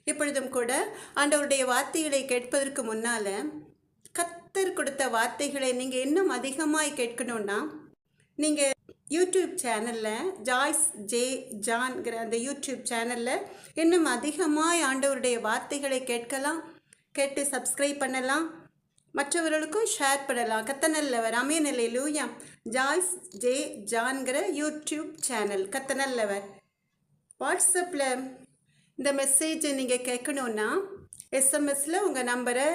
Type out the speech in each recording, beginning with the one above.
இப்பொழுதும் கூட ஆண்டவருடைய வார்த்தைகளை கேட்பதற்கு முன்னால கத்தர் கொடுத்த வார்த்தைகளை நீங்கள் இன்னும் அதிகமாய் கேட்கணும்னா நீங்கள் யூடியூப் சேனலில் ஜாய்ஸ் ஜே ஜான்கிற அந்த யூடியூப் சேனலில் இன்னும் அதிகமாய் ஆண்டவருடைய வார்த்தைகளை கேட்டு சப்ஸ்கிரைப் பண்ணலாம், மற்றவர்களுக்கும் ஷேர் பண்ணலாம். கத்த நல்லவர். ஆமென் அல்லேலூயா. ஜாய்ஸ் ஜே ஜான்கிற யூடியூப் சேனல் கத்த நல்லவர். வாட்ஸ்அப்பில் இந்த மெசேஜை நீங்கள் கேட்கணுன்னா எஸ்எம்எஸில் உங்கள் நம்பரை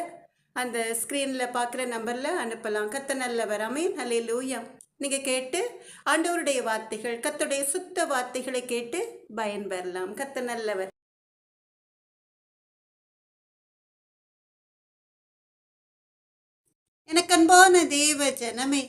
அந்த ஸ்க்ரீனில் பார்க்குற நம்பரில் அனுப்பலாம். கத்த நல்லவர். ஆமென் அல்லேலூயா. நீங்கள் கேட்டு ஆண்டவருடைய வார்த்தைகள், கத்தருடைய சுத்த வார்த்தைகளை கேட்டு பயன்பெறலாம். கத்த நல்லவர். எனக்கு அன்பான தேவ ஜனமே,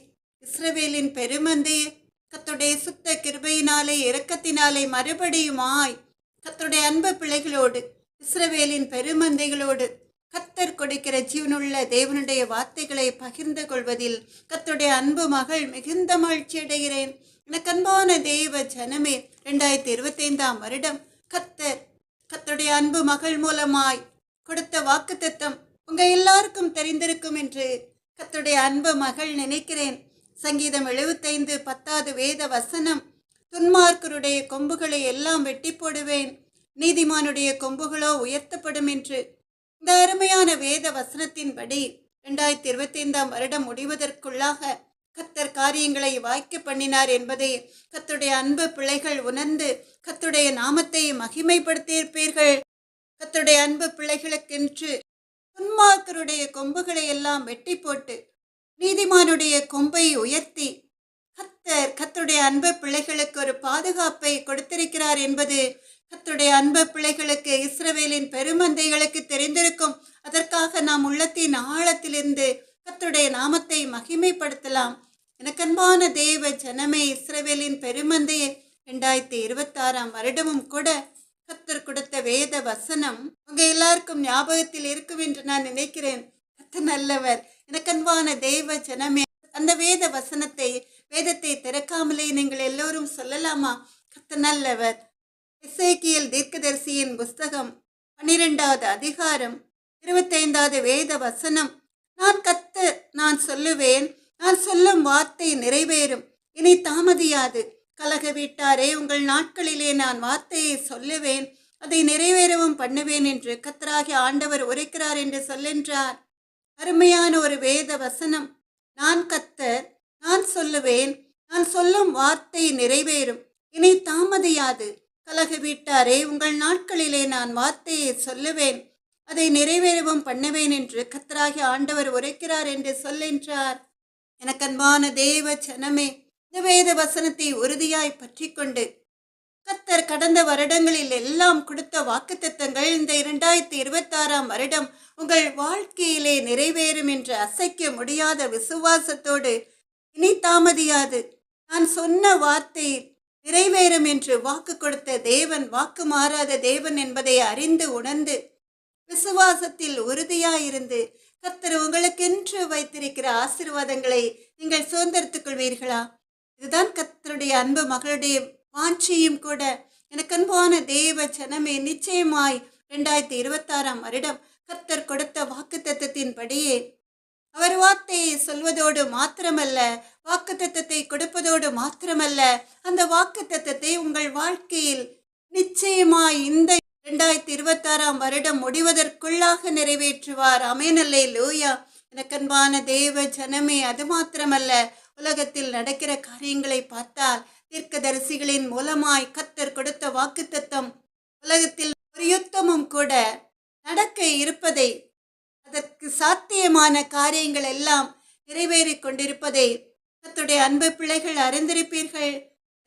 இஸ்ரவேலின் பெருமந்தையே, கத்தருடைய சுத்த கிருபையினாலே இரக்கத்தினாலே மறுபடியுமாய் கத்தருடைய அன்பு பிள்ளைகளோடு, இஸ்ரவேலின் பெருமந்தைகளோடு கத்தர் கொடுக்கிற ஜீவனுள்ள தேவனுடைய வார்த்தைகளை பகிர்ந்து கொள்வதில் கத்தருடைய அன்பு மகள் மிகுந்த மகிழ்ச்சி அடைகிறேன். எனக்கு அன்பான தேவ ஜனமே, 2025 வருடம் கத்தருடைய அன்பு மகள் மூலமாய் கொடுத்த வாக்குத்தத்தம் உங்க எல்லாருக்கும் தெரிந்திருக்கும் என்று கத்தருடைய அன்பு மகள் நினைக்கிறேன். சங்கீதம் 75:10 வேத வசனம், துன்மார்க்கருடைய கொம்புகளை எல்லாம் வெட்டி போடுவேன், நீதிமானுடைய கொம்புகளோ உயர்த்தப்படும் என்று. இந்த அருமையான வேத வசனத்தின்படி 2025 வருடம் முடிவதற்குள்ளாக கத்தர் காரியங்களை வாய்க்க பண்ணினார் என்பதை கத்தருடைய அன்பு பிள்ளைகள் உணர்ந்து கத்தருடைய நாமத்தை மகிமைப்படுத்தியிருப்பீர்கள். கத்தருடைய அன்பு பிள்ளைகளுக்கென்று துன்மார்க்கருடைய கொம்புகளை எல்லாம் வெட்டி போட்டு நீதிமானுடைய கொம்பை உயர்த்தி கத்தருடைய அன்பு பிள்ளைகளுக்கு ஒரு பாதுகாப்பை கொடுத்திருக்கிறார் என்பது கத்தருடைய அன்பு பிள்ளைகளுக்கு, இஸ்ரவேலின் பெருமந்தைகளுக்கு தெரிந்திருக்கும். அதற்காக நாம் உள்ளத்தின் ஆழத்திலிருந்து கத்தருடைய நாமத்தை மகிமைப்படுத்தலாம். எனக்கு அன்பான தேவ ஜனமே, இஸ்ரவேலின் பெருமந்தையே, 2026 வருடமும் கூட கத்தர் கொடுத்த வேத வசனம் உங்க எல்லாருக்கும் ஞாபகத்தில் இருக்கும் என்று நான் நினைக்கிறேன். கத்த நல்லவர். எனக்கு அன்பான தேவ ஜனமே, அந்த வேத வேதத்தை திறக்காமலே நீங்கள் எல்லோரும் சொல்லலாமா? கத்த நல்லவர். எசேக்கியேல் தீர்க்கதரிசியின் புஸ்தகம் 12வது அதிகாரம் 25வது வேத வசனம், நான் சொல்லுவேன், நான் சொல்லும் வார்த்தை நிறைவேறும், இனி தாமதியாது. கலக வீட்டாரே, உங்கள் நாட்களிலே நான் வார்த்தையை சொல்லுவேன், அதை நிறைவேறவும் பண்ணுவேன் என்று கர்த்தராகிய ஆண்டவர் உரைக்கிறார் என்று சொல்லென்றார். அருமையான ஒரு வேத வசனம். நான் கர்த்தர், நான் சொல்லுவேன், நான் சொல்லும் வார்த்தை நிறைவேறும், இனி தாமதியாது. கலக வீட்டாரே, உங்கள் நாட்களிலே நான் வார்த்தையை சொல்லுவேன், அதை நிறைவேறவும் பண்ணுவேன் என்று கர்த்தராகிய ஆண்டவர் உரைக்கிறார் என்று சொல்லென்றார். எனக்கு அன்பான தேவ ஜனமே, இந்த வேத வசனத்தை உறுதியாய் பற்றி கொண்டு கர்த்தர் கடந்த வருடங்களில் எல்லாம் கொடுத்த வாக்குத்தத்தங்கள் இந்த 2026 வருடம் உங்கள் வாழ்க்கையிலே நிறைவேறும் என்று அசைக்க முடியாத விசுவாசத்தோடு, இனி தாமதியாது, நான் சொன்ன வார்த்தை நிறைவேறும் என்று வாக்கு கொடுத்த தேவன், வாக்கு மாறாத தேவன் என்பதை அறிந்து உணர்ந்து விசுவாசத்தில் உறுதியாயிருந்து கர்த்தர் உங்களுக்கென்று வைத்திருக்கிற ஆசீர்வாதங்களை நீங்கள் சுதந்திரத்துக் கொள்வீர்களா? இதுதான் கர்த்தருடைய அன்பு மகளுடைய வாஞ்சியும் கூட. எனக்கு அன்பான தேவ ஜனமே, நிச்சயமாய் 2026 வருடம் கர்த்தர் கொடுத்த வாக்குத்தத்தத்தின்படியே அவர் வார்த்தையை சொல்வதோடு மாத்திரமல்ல, வாக்குத்தத்தத்தை கொடுப்பதோடு மாத்திரமல்ல, அந்த வாக்குத்தத்தத்தை உங்கள் வாழ்க்கையில் நிச்சயமாய் இந்த 2026 வருடம் முடிவதற்குள்ளாக நிறைவேற்றுவார். ஆமென் அல்லேலூயா. எனக்கு அன்பான தேவ ஜனமே, அது மாத்திரமல்ல, உலகத்தில் நடக்கிற காரியங்களை பார்த்தால் தீர்க்கதரிசிகளின் மூலமாய் கர்த்தர் கொடுத்த வாக்குத்தத்தம் உலகத்தில் ஒரு யுத்தமும் கூட நடக்க இருப்பதை, அதற்கு சாத்தியமான காரியங்கள் எல்லாம் நிறைவேறி கொண்டிருப்பதை கர்த்தருடைய அன்பு பிள்ளைகள் அறிந்திருப்பீர்கள்.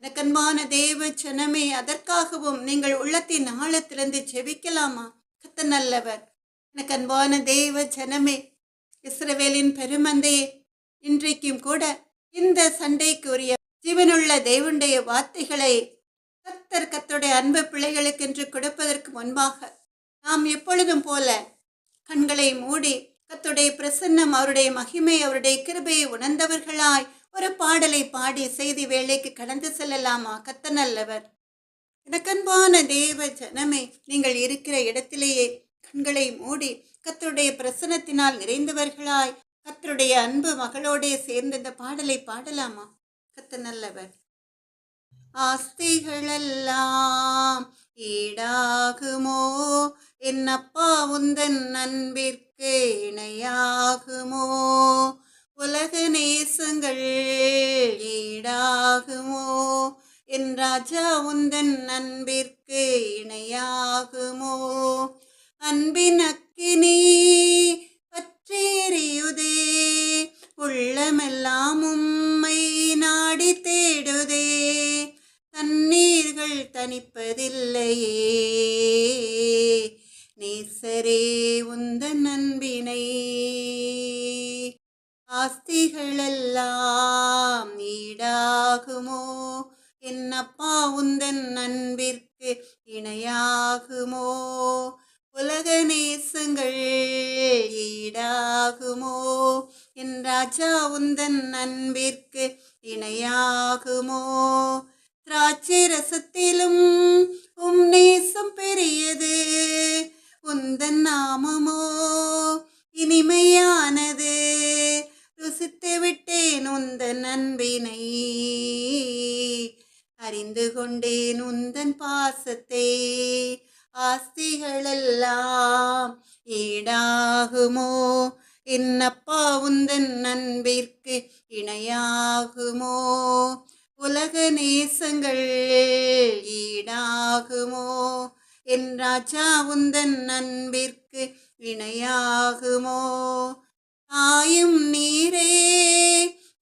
எனக்கு அன்பான தேவ ஜனமே, அதற்காகவும் நீங்கள் உள்ளத்தின் ஆழத்திலிருந்து ஜெபிக்கலாமா? கர்த்தர் நல்லவர். எனக்கு அன்பான தேவ ஜனமே, இஸ்ரவேலின் பெருமந்தையே, இன்றைக்கும் கூட இந்த சண்டைக்குரிய ஜீவனுள்ள தேவனுடைய வார்த்தைகளை கர்த்தருடைய அன்பு பிள்ளைகளுக்கென்று கொடுப்பதற்கு முன்பாக நாம் எப்பொழுதும் போல கண்களை மூடி கர்த்தருடைய பிரசன்னம், அவருடைய மகிமை, அவருடைய கிருபையை உணர்ந்தவர்களாய் ஒரு பாடலை பாடி செய்தி வேளைக்கு கடந்து செல்லலாமா? கர்த்தர் நல்லவர். எனக்கன்பான தேவ ஜனமே, நீங்கள் இருக்கிற இடத்திலேயே கண்களை மூடி கர்த்தருடைய பிரசன்னத்தினால் நிறைந்தவர்களாய் கர்த்தருடைய அன்பு மகளோடே சேர்ந்து இந்த பாடலை பாடலாமா? கர்த்தர் நல்லவர். ஆஸ்திகளெல்லாம் ஈடாகுமோ, என்னப்பா உந்தன் அன்பிற்கு இணையாகுமோ? உலக நேசங்கள் ஈடாகுமோ, என் ராஜா உந்தன் அன்பிற்கு இணையாகுமோ? அன்பின் அக்கினி பற்றேறியுதே, உள்ளமெல்லாம் உம்மை நாடி தேடுதே, தண்ணீர்கள் தணிப்பதில்லையே, நேசரே உந்தன் அன்பினை. ஆஸ்திகளெல்லாம் ஈடாகுமோ, என்னப்பா உந்தன் அன்பிற்கு இணையாகுமோ? உலக நேசங்கள் ஈடாகுமோ, என் ராஜா உந்தன் அன்பிற்கு இணையாகுமோ? திராட்சை ரசத்திலும் உம் நேசம் பெரியது, உந்தன் நாமமோ இனிமையானது, ருசித்து விட்டேன் உந்தன் அன்பினை, அறிந்து கொண்டேன் உந்தன் பாசத்தை. ஆஸ்திகளெல்லாம் ஈடாகுமோ, என்னப்பா உந்தன் அன்பிற்கு இணையாகுமோ? உலக நேசங்கள் ஈடாகுமோ, என் ராஜா உந்தன் அன்பிற்கு இணையாகுமோ? தாயும் நீரே,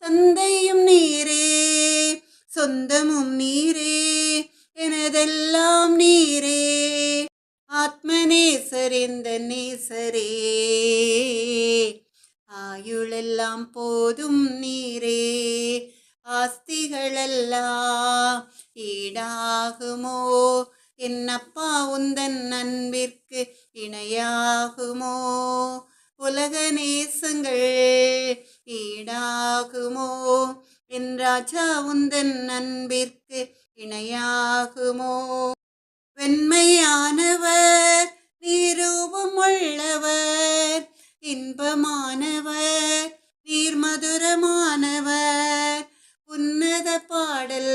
தந்தையும் நீரே, சொந்தமும் நீரே, எனதெல்லாம் நீரே, ஆத்மநேசரிந்த நேசரே, ஆயுளெல்லாம் போதும் நீரே. ஆஸ்திகளெல்லாம் ஈடாகுமோ, என்னப்பா உந்தன் அன்பிற்கு இணையாகுமோ? உலக நேசங்கள் ஈடாகுமோ, என் ராஜா உந்தன் அன்பிற்கு இணையாகுமோ? வெண்மையானவர், நீரூபம் உள்ளவர், இன்பமானவர், நீர் மதுரமானவர், உன்னத பாடல்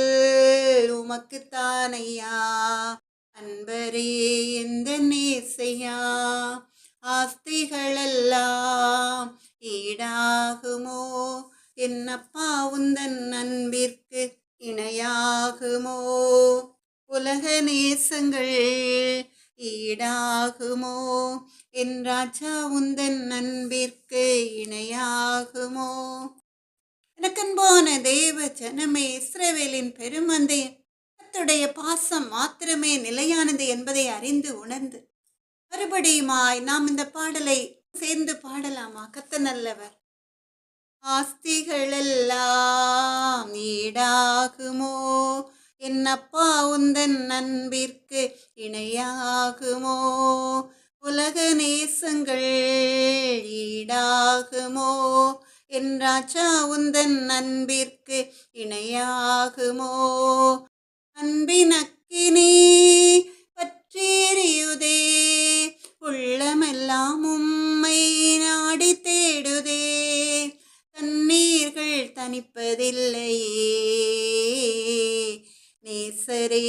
உமக்குத்தானையா, அன்பரே எந்த நேசையா. ஆஸ்திகளெல்லாம் ஈடாகுமோ, என்னப்பா உந்தன் அன்பிற்கு இணையாகுமோ? உலக நேசங்கள் ஈடாகுமோ, என் ராஜா உந்தன் அன்பிற்கு இணையாகுமோ? எனக்கன்பான தேவ ஜனமே, இஸ்ரவேலின் பெருமந்தை, கர்த்தருடைய பாசம் மாத்திரமே நிலையானது என்பதை அறிந்து உணர்ந்து மறுபடியுமாய் நாம் இந்த பாடலை சேர்ந்து பாடலாமா? கர்த்தர் நல்லவர். ஆஸ்திகளெல்லாம் ஈடாகுமோ, என்னப்பா உந்தன் அன்பிற்கு இணையாகுமோ? உலக நேசங்கள் ஈடாகுமோ, என் ராஜா உந்தன் அன்பிற்கு இணையாகுமோ? அன்பின் அக்கினி பற்றேறியுதே, உள்ளமெல்லாம் உம்மை நாடி தேடுதே, தண்ணீர்கள் தணிப்பதில்லையே, நேசரே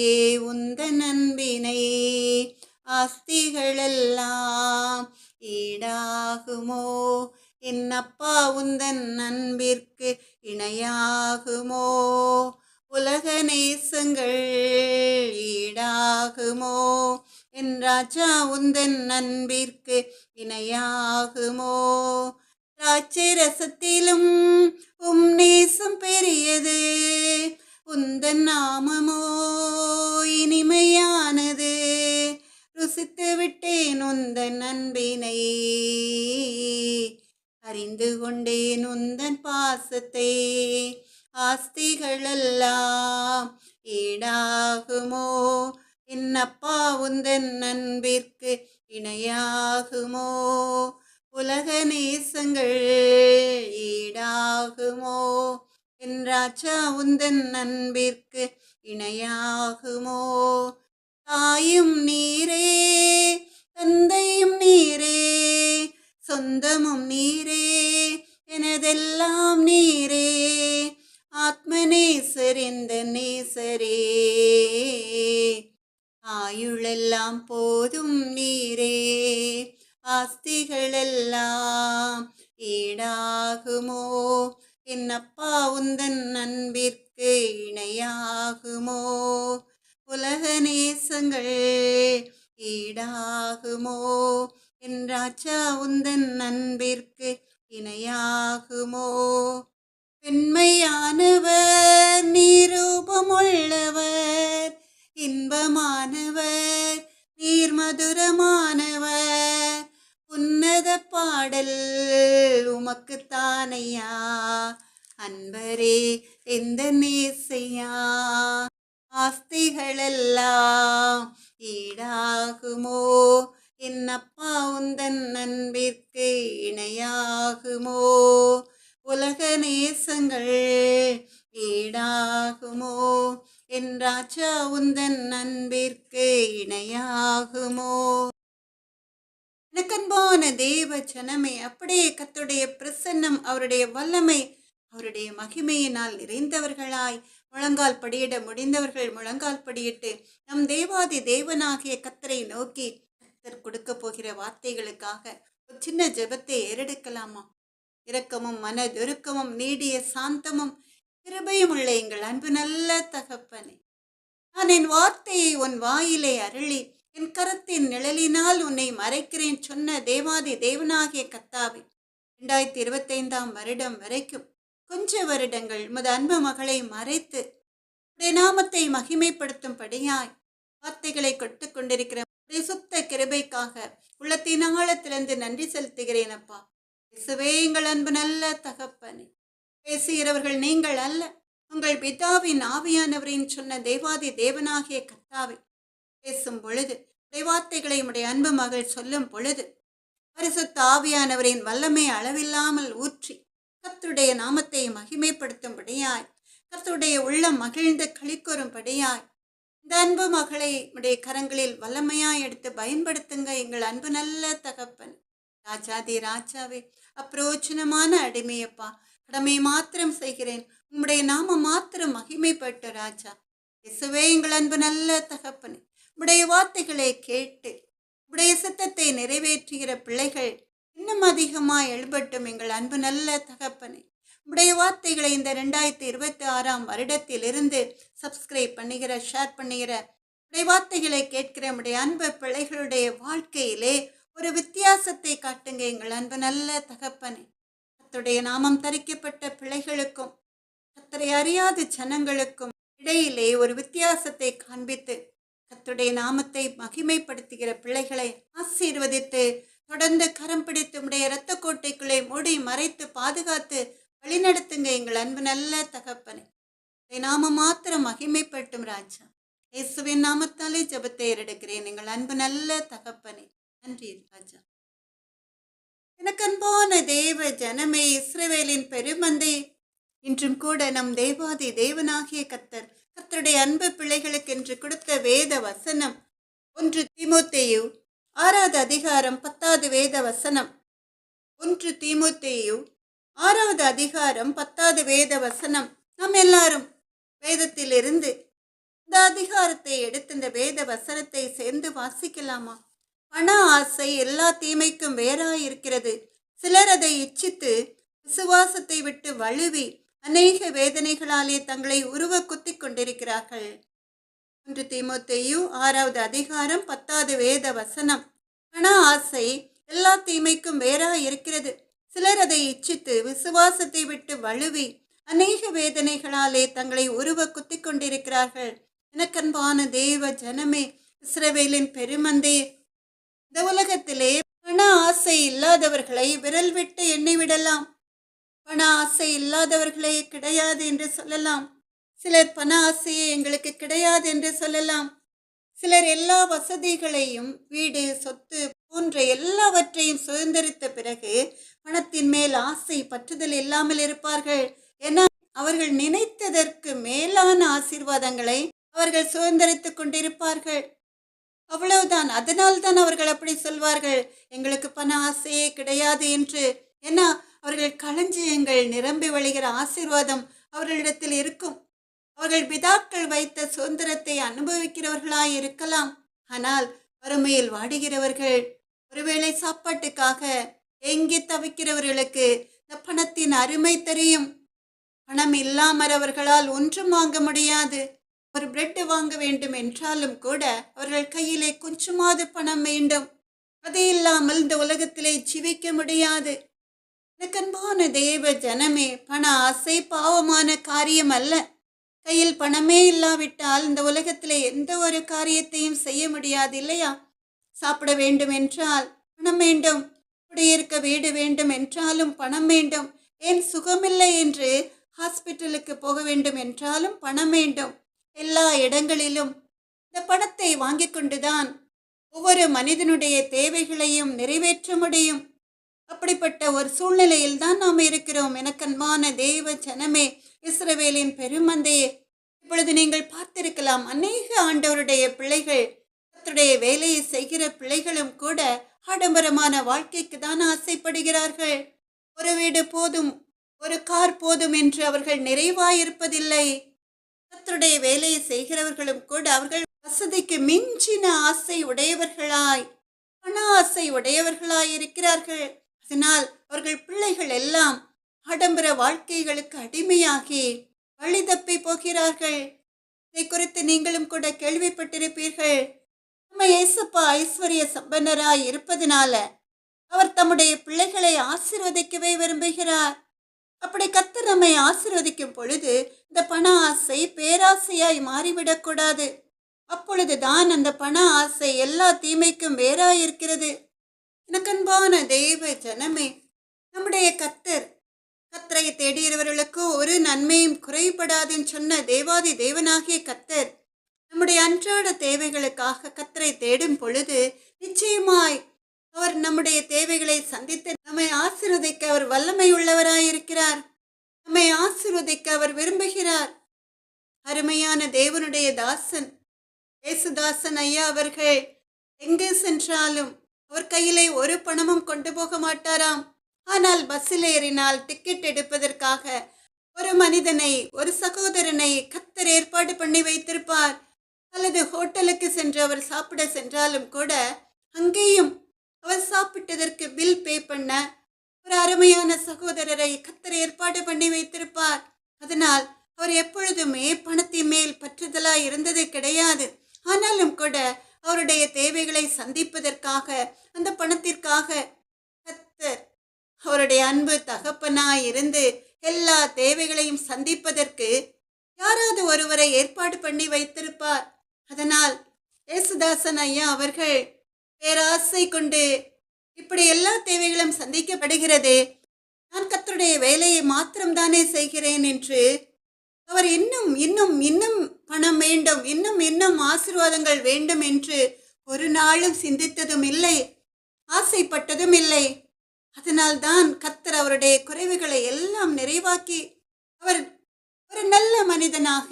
உந்தன் அன்பினை. ஆஸ்திகளெல்லாம் ஈடாகுமோ, என்னப்பா உந்தன் அன்பிற்கு இணையாகுமோ? உலக நேசங்கள் ஈடாகுமோ, என் ராஜா உந்தன் அன்பிற்கு இணையாகுமோ? திராட்சை ரசத்திலும் உம் நேசம் பெரியது, உந்தன் நாமமோ இனிமையானது, ருசித்து விட்டேன் உந்தன் அன்பினை, அறிந்து கொண்டேன் உந்தன் பாசத்தை. ஆஸ்திகளெல்லாம் ஈடாகுமோ, என்னப்பா உந்தன் அன்பிற்கு இணையாகுமோ? உலக நேசங்கள் ஈடாகுமோ, என் ராஜா உந்தன் அன்பிற்கு இணையாகுமோ? தாயும் நீரே, தந்தையும் நீரே, சொந்தமும் நீரே, எனதெல்லாம் நீரே, ஆத்மநேசரிந்த நேசரே, ஆயுளெல்லாம் போதும் நீரே, ஆஸ்திகளெல்லாம் ஈடாகுமோ, என்னப்பா உந்தன் அன்பிற்கு இணையாகுமோ, உலக நேசங்கள் ஈடாகுமோ, என் ராஜா உந்தன் அன்பிற்கு இணையாகுமோ, பெண்மையானவர் நீரூபமுள்ளவர், இன்பமானவர் நீர் மதுரமானவர், உன்னத பாடல் உமக்குத்தானையா, அன்பரே எந்த நேசையா, ஆஸ்திகளெல்லாம் ஈடாகுமோ, என்னப்பா உந்தன் அன்பிற்கு இணையாகுமோ, உலக நேசங்கள் ஈடாகுமோ, என் ராஜா உந்தன் அன்பிற்கு இணையாகுமோ. எனக்கன்பான தேவ ஜனமே, அப்படியே கர்த்தருடைய பிரசன்னம், அவருடைய வல்லமை, அவருடைய மகிமையினால் நிறைந்தவர்களாய் முழங்கால் படியிட முடிந்தவர்கள் முழங்கால் படியிட்டு நம் தேவாதி தேவனாகிய கர்த்தரை நோக்கி கர்த்தர் கொடுக்க போகிற வார்த்தைகளுக்காக ஒரு சின்ன ஜெபத்தை ஏறெடுக்கலாமா? இரக்கமும் மனதுருக்கமும் நீடிய சாந்தமும் கிருபையும் உள்ள எங்கள் அன்பு நல்ல தகப்பனே, நான் என் வார்த்தையை உன் வாயிலே அருளி என் கரத்தின் நிழலினால் உன்னை மறைக்கிறேன் சொன்ன தேவாதி தேவனாகிய கர்த்தாவே, 2025 வருடம் வரைக்கும் கொஞ்ச வருடங்கள் உமது அன்பு மகளை மறைத்து உடைய நாமத்தை மகிமைப்படுத்தும்படியாய் வார்த்தைகளை கொடுத்து கொண்டிருக்கிற உடைய சுத்த கிருபைக்காக உள்ளத்தின் ஆழத்திலிருந்து நன்றி செலுத்துகிறேன் அப்பா. இயேசுவே, எங்கள் அன்பு நல்ல தகப்பனே, பேசுகிறவர்கள் நீங்கள் அல்ல, உங்கள் பிதாவின் ஆவியானவரின் சொன்ன தேவாதி தேவனாகிய கர்த்தாவே, பேசும் பொழுது உடைய வார்த்தைகளை உடைய அன்பு மகள் சொல்லும் பொழுது பரிசுத்த ஆவியானவரின் வல்லமை அளவில்லாமல் ஊற்றி கர்த்தருடைய நாமத்தை மகிமைப்படுத்தும்படியாய், கர்த்தருடைய உள்ளம் மகிழ்ந்து களிக்கூறும்படியாய் இந்த அன்பு மகளை உடைய கரங்களில் வல்லமையாய் எடுத்து பயன்படுத்துங்க எங்கள் அன்பு நல்ல தகப்பன். ராஜாதி ராஜாவே, அப்பிரோச்சனமான அடிமையப்பா, கடமை மாத்திரம் செய்கிறேன், உம்முடைய நாம மாத்திரம் மகிமைப்பட்டு ராஜா. இயேசுவே, எங்கள் அன்பு நல்ல தகப்பனே, உடைய வார்த்தைகளை கேட்டு உடைய சித்தத்தை நிறைவேற்றுகிற பிள்ளைகள் இன்னும் அதிகமாக எழுபட்டும் எங்கள் அன்பு நல்ல தகப்பனே. உடைய வார்த்தைகளை இந்த 2026 வருடத்திலிருந்து சப்ஸ்கிரைப் பண்ணுகிற, ஷேர் பண்ணுகிற, உடைய வார்த்தைகளை கேட்கிற உடைய அன்பு பிள்ளைகளுடைய வாழ்க்கையிலே ஒரு வித்தியாசத்தை காட்டுங்க எங்கள் அன்பு நல்ல தகப்பனே. கர்த்தருடைய நாமம் தரிக்கப்பட்ட பிள்ளைகளுக்கும் கர்த்தரை அறியாத ஜனங்களுக்கும் இடையிலே ஒரு வித்தியாசத்தை காண்பித்து கர்த்தருடைய நாமத்தை மகிமைப்படுத்துகிற பிள்ளைகளை ஆசீர்வதித்து தொடர்ந்து கரம் பிடித்து உடைய இரத்த கோட்டைக்குள்ளே மூடி மறைத்து பாதுகாத்து வழிநடத்துங்க எங்கள் அன்பு நல்ல தகப்பனே. நாம மாத்திரம் மகிமைப்பட்டும் ராஜா. இயேசுவின் நாமத்தாலே ஜெபத்தை ஏறெடுக்கிறேன் எங்கள் அன்பு நல்ல தகப்பனே. நன்றி ராஜா. எனக்கு அன்பான தேவ ஜனமே, இஸ்ரவேலின் பெருமந்தை, இன்றும் கூட நம் தேவாதி தேவனாகிய கர்த்தர் கர்த்தருடைய அன்பு பிள்ளைகளுக்கு என்று கொடுத்த வேத வசனம் 1 தீமோத்தேயு 6வது அதிகாரம் 10வது வேத வசனம். 1 தீமோத்தேயு 6வது அதிகாரம் 10வது வேத வசனம். நாம் எல்லாரும் வேதத்திலிருந்து இந்த அதிகாரத்தை எடுத்து இந்த வேத வசனத்தை சேர்ந்து வாசிக்கலாமா? பண ஆசை எல்லா தீமைக்கும் வேறாயிருக்கிறது, சிலர் அதை இச்சித்து விசுவாசத்தை விட்டு வழுவி அநேக வேதனைகளாலே தங்களை உருவ குத்தி கொண்டிருக்கிறார்கள். 1 தீமோத்தேயு 6வது அதிகாரம் 10வது வேத வசனம். பண ஆசை எல்லா தீமைக்கும் வேறாயிருக்கிறது, சிலர் அதை இச்சித்து விசுவாசத்தை விட்டு வழுவி அநேக வேதனைகளாலே தங்களை உருவ குத்தி கொண்டிருக்கிறார்கள். எனக்கன்பான தேவ ஜனமே, இஸ்ரவேலின் பெருமந்தே, இந்த உலகத்திலே பண ஆசை இல்லாதவர்களை விரல் விட்டு எண்ணி விடலாம். பண ஆசை இல்லாதவர்களே கிடையாது என்று சொல்லலாம். சிலர் பண ஆசையே எங்களுக்கு கிடையாது என்று சொல்லலாம். சிலர் எல்லா வசதிகளையும், வீடு, சொத்து போன்ற எல்லாவற்றையும் சுதந்திரித்த பிறகு பணத்தின் மேல் ஆசை பற்றுதல் இல்லாமல் இருப்பார்கள். ஏன்னா அவர்கள் நினைத்ததற்கு மேலான ஆசீர்வாதங்களை அவர்கள் சுதந்திரித்துக் கொண்டிருப்பார்கள். அவ்வளவுதான். அதனால்தான் அவர்கள் அப்படி சொல்வார்கள், எங்களுக்கு பண ஆசையே கிடையாது என்று. ஏன்னா அவர்கள் களஞ்சியங்கள் நிரம்பி வழிகிற ஆசீர்வாதம் அவர்களிடத்தில் இருக்கும். அவர்கள் பிதாக்கள் வைத்த சுதந்திரத்தை அனுபவிக்கிறவர்களாய் இருக்கலாம். ஆனால் வறுமையில் வாடுகிறவர்கள், ஒருவேளை சாப்பாட்டுக்காக ஏங்கி தவிக்கிறவர்களுக்கு இந்த பணத்தின் அருமை தெரியும். பணம் இல்லாமல் அவர்களால் ஒன்றும் வாங்க முடியாது. ஒரு பிரெட் வாங்க வேண்டும் என்றாலும் கூட அவர்கள் கையிலே கொஞ்சமாவது பணம் வேண்டும். அது இல்லாமல் இந்த உலகத்திலே ஜீவிக்க முடியாது. எனக்கு அன்பான தேவ ஜனமே, பண ஆசை பாவமான காரியம் அல்ல. கையில் பணமே இல்லாவிட்டால் இந்த உலகத்திலே எந்த ஒரு காரியத்தையும் செய்ய முடியாது இல்லையா? சாப்பிட வேண்டும் என்றால் பணம் வேண்டும். குடியிருக்க வீடு வேண்டும் என்றாலும் பணம் வேண்டும். ஏன் சுகமில்லை என்று ஹாஸ்பிட்டலுக்கு போக வேண்டும் என்றாலும் பணம் வேண்டும். எல்லா இடங்களிலும் இந்த பணத்தை வாங்கி கொண்டுதான் ஒவ்வொரு மனிதனுடைய தேவைகளையும் நிறைவேற்ற முடியும். அப்படிப்பட்ட ஒரு சூழ்நிலையில் தான் நாம் இருக்கிறோம். எனக்கன்பான தேவ ஜனமே, இஸ்ரவேலின் பெருமந்தையே, இப்பொழுது நீங்கள் பார்த்திருக்கலாம், அநேக ஆண்டவருடைய பிள்ளைகள், கர்த்தருடைய வேலையை செய்கிற பிள்ளைகளும் கூட ஆடம்பரமான வாழ்க்கைக்கு தான் ஆசைப்படுகிறார்கள். ஒரு வீடு போதும், ஒரு கார் போதும் என்று அவர்கள் நிறைவாயிருப்பதில்லை. கர்த்தருடைய வேலையை செய்கிறவர்களும் கூட அவர்கள் வசதிக்கு மிஞ்சின ஆசை உடையவர்களாய், பண ஆசை உடையவர்களாய் இருக்கிறார்கள். அதனால் அவர்கள் பிள்ளைகள் எல்லாம் ஆடம்பர வாழ்க்கைகளுக்கு அடிமையாகி வழி தப்பி போகிறார்கள். இதை குறித்து நீங்களும் கூட கேள்விப்பட்டிருப்பீர்கள். நம்ம ஏசப்பா ஐஸ்வர்ய சம்பன்னராய் இருப்பதனால அவர் தம்முடைய பிள்ளைகளை ஆசீர்வதிக்கவே விரும்புகிறார். அப்படி கர்த்தர் நம்மை ஆசீர்வதிக்கும் பொழுது இந்த பண ஆசை பேராசையாய் மாறிவிடக்கூடாது. அப்பொழுதுதான் அந்த பண ஆசை எல்லா தீமைக்கும் வேறாயிருக்கிறது. எனக்கன்பான தேவ ஜனமே, நம்முடைய கர்த்தரை தேடுகிறவர்களுக்கு ஒரு நன்மையும் குறைபடாதுன்னு சொன்ன தேவாதி தேவனாகிய கர்த்தர் நம்முடைய அன்றாட தேவைகளுக்காக கர்த்தரை தேடும் பொழுது நிச்சயமாய் அவர் நம்முடைய தேவைகளை சந்தித்து நம்மை ஆசீர்வதிக்க அவர் வல்லமை உள்ளவராயிருக்கிறார். நம்மை ஆசீர்வதிக்க அவர் விரும்புகிறார். அருமையான தேவனுடைய தாசன் ஏசுதாசன் ஐயா அவர்கள் எங்கே சென்றாலும் அவர் கையிலே ஒரு பணமும் கொண்டு போக மாட்டாராம். ஆனால் பஸ்ஸில் ஏறினால் டிக்கெட் எடுப்பதற்காக ஒரு மனிதனை, ஒரு சகோதரனை கர்த்தர் ஏற்பாடு பண்ணி வைத்திருப்பார். அல்லது ஹோட்டலுக்கு சென்று அவர் சாப்பிட சென்றாலும் கூட அங்கேயும் அவர் சாப்பிட்டதற்கு பில் பே பண்ண ஒரு அருமையான சகோதரரை கர்த்தர் ஏற்பாடு பண்ணி வைத்திருப்பார். அதனால் அவர் எப்பொழுதுமே பணத்தின் மேல் பற்றுதலாய் இருந்தது கிடையாது. ஆனாலும் கூட அவருடைய தேவைகளை சந்திப்பதற்காக, அந்த பணத்திற்காக கர்த்தர் அவருடைய அன்பு தகப்பனாய் இருந்து எல்லா தேவைகளையும் சந்திப்பதற்கு யாராவது ஒருவரை ஏற்பாடு பண்ணி வைத்திருப்பார். அதனால் ஏசுதாசன் ஐயா அவர்கள் பேராசை கொண்டு இப்படி எல்லா தேவைகளும் சந்திக்கப்படுகிறது, நான் கர்த்தருடைய வேலையை மாத்திரம்தானே செய்கிறேன் என்று அவர் இன்னும் இன்னும் இன்னும் பணம் வேண்டும், இன்னும் இன்னும் ஆசீர்வாதங்கள் வேண்டும் என்று ஒரு நாளும் சிந்தித்ததும் இல்லை, ஆசைப்பட்டதும் இல்லை. அதனால்தான் கர்த்தர் அவருடைய குறைவுகளை எல்லாம் நிறைவாக்கி அவர் ஒரு நல்ல மனிதனாக,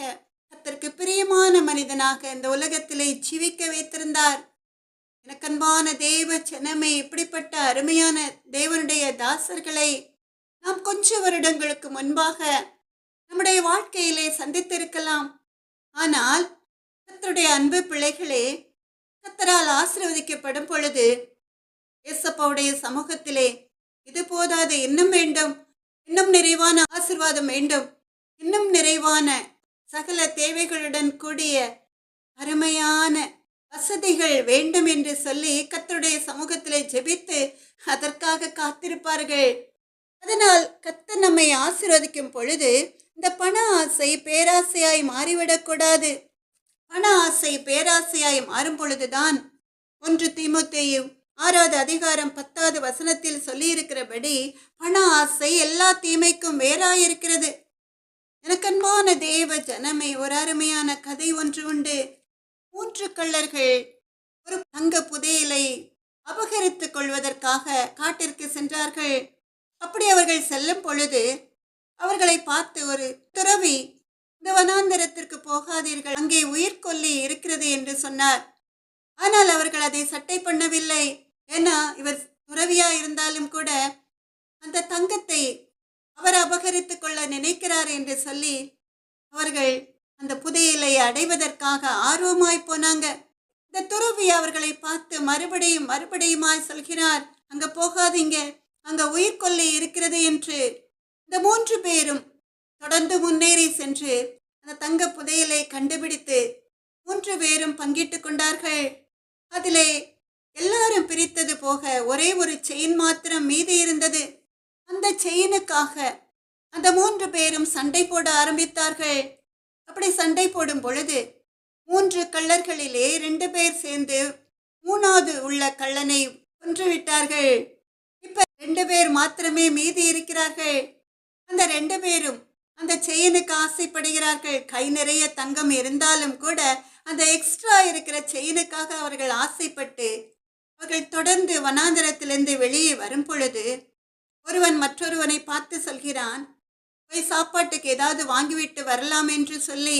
கர்த்தருக்கு பிரியமான மனிதனாக இந்த உலகத்திலே ஜீவிக்க வைத்திருந்தார். எனக்கன்பான தேவ ஜனமே, இப்படிப்பட்ட அருமையான தேவனுடைய தாசர்களை நாம் கொஞ்ச வருடங்களுக்கு முன்பாக நம்முடைய வாழ்க்கையிலே சந்தித்திருக்கலாம். ஆனால் கர்த்தருடைய அன்பு பிள்ளைகளே, கர்த்தரால் ஆசீர்வதிக்கப்படும் பொழுது ஏசப்பாவுடைய சமூகத்திலே இது போதாது, இன்னும் வேண்டும், இன்னும் நிறைவான ஆசீர்வாதம் வேண்டும், இன்னும் நிறைவான சகல தேவைகளுடன் கூடிய அருமையான வசதிகள் வேண்டும் என்று சொல்லி கர்த்தருடைய சமூகத்திலே ஜெபித்து அதற்காக காத்திருப்பார்கள். அதனால் கர்த்தர் நம்மை ஆசீர்வதிக்கும் பொழுது இந்த பண ஆசை பேராசையாய் மாறிவிடக்கூடாது. பண ஆசை பேராசையாய் மாறும் பொழுதுதான் 1 தீமோத்தேயு 6வது அதிகாரம் 10வது வசனத்தில் சொல்லியிருக்கிறபடி பண ஆசை எல்லா தீமைக்கும் வேறாயிருக்கிறது. எனக்கன்பான தேவ ஜனமே, ஒரு அருமையான கதை ஒன்று உண்டு. 3 கள்ளர்கள் ஒரு தங்க புதையலை அபகரித்துக் கொள்வதற்காக காட்டிற்கு சென்றார்கள். அப்படி அவர்கள் செல்லும் பொழுது அவர்களை பார்த்து ஒரு துறவி, இந்த வனாந்தரத்திற்கு போகாதீர்கள், அங்கே உயிர்கொல்லி இருக்கிறது என்று சொன்னார். ஆனால் அவர்கள் அதை சட்டை பண்ணவில்லை. ஏன்னா இவர் துறவியா இருந்தாலும் கூட அந்த தங்கத்தை அவர் அபகரித்துக் கொள்ள நினைக்கிறார் என்று சொல்லி அவர்கள் அந்த புதையலை அடைவதற்காக ஆர்வமாய் போனாங்க. இந்த துறவி அவர்களை பார்த்து மறுபடியும் மறுபடியுமாய் சொல்கிறார், அங்க போகாதீங்க, அங்க உயிர்கொள்ளை இருக்கிறது என்று. இந்த 3 பேரும் தொடர்ந்து முன்னேறி சென்று அந்த தங்க புதையலை கண்டுபிடித்து 3 பேரும் பங்கிட்டு கொண்டார்கள். அதிலே எல்லாரும் பிரித்தது போக ஒரே ஒரு செயின் மாத்திரம் மீதி இருந்தது. அந்த செயினுக்காக அந்த 3 பேரும் சண்டை போட ஆரம்பித்தார்கள். அப்படி சண்டை போடும் பொழுது 3 கள்ளர்களிலே 2 பேர் சேர்ந்து 3வது உள்ள கள்ளனை கொன்றுவிட்டார்கள். இப்ப 2 பேர் மாத்திரமே மீதி இருக்கிறார்கள். அந்த 2 பேரும் அந்த செயினுக்கு ஆசைப்படுகிறார்கள். கை நிறைய தங்கம் இருந்தாலும் கூட அந்த எக்ஸ்ட்ரா இருக்கிற செயினுக்காக அவர்கள் ஆசைப்பட்டு அவர்கள் தொடர்ந்து வனாந்தரத்திலிருந்து வெளியே வரும் பொழுது ஒருவன் மற்றொருவனை பார்த்து சொல்கிறான், போய் சாப்பாட்டுக்கு ஏதாவது வாங்கிவிட்டு வரலாம் என்று சொல்லி.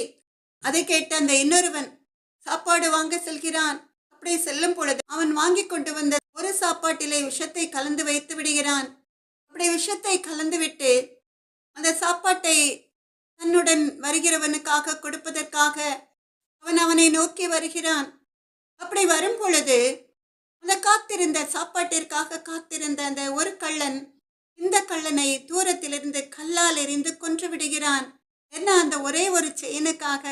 அதை கேட்ட அந்த இன்னொருவன் சாப்பாடு வாங்க செல்கிறான். அப்படி செல்லும் பொழுது அவன் வாங்கி கொண்டு வந்த ஒரு சாப்பாட்டிலே விஷத்தை கலந்து வைத்து விடுகிறான். அப்படி விஷத்தை கலந்துவிட்டு அந்த சாப்பாட்டை தன்னுடன் வருகிறவனுக்காக கொடுப்பதற்காக அவனை நோக்கி வருகிறான். அப்படி வரும் பொழுது அந்த காத்திருந்த சாப்பாட்டிற்காக காத்திருந்த அந்த ஒரு கள்ளன் இந்த கள்ளனை தூரத்திலிருந்து கல்லால் எறிந்து கொன்று விடுகிறான். என்ன, அந்த ஒரே ஒரு செயினுக்காக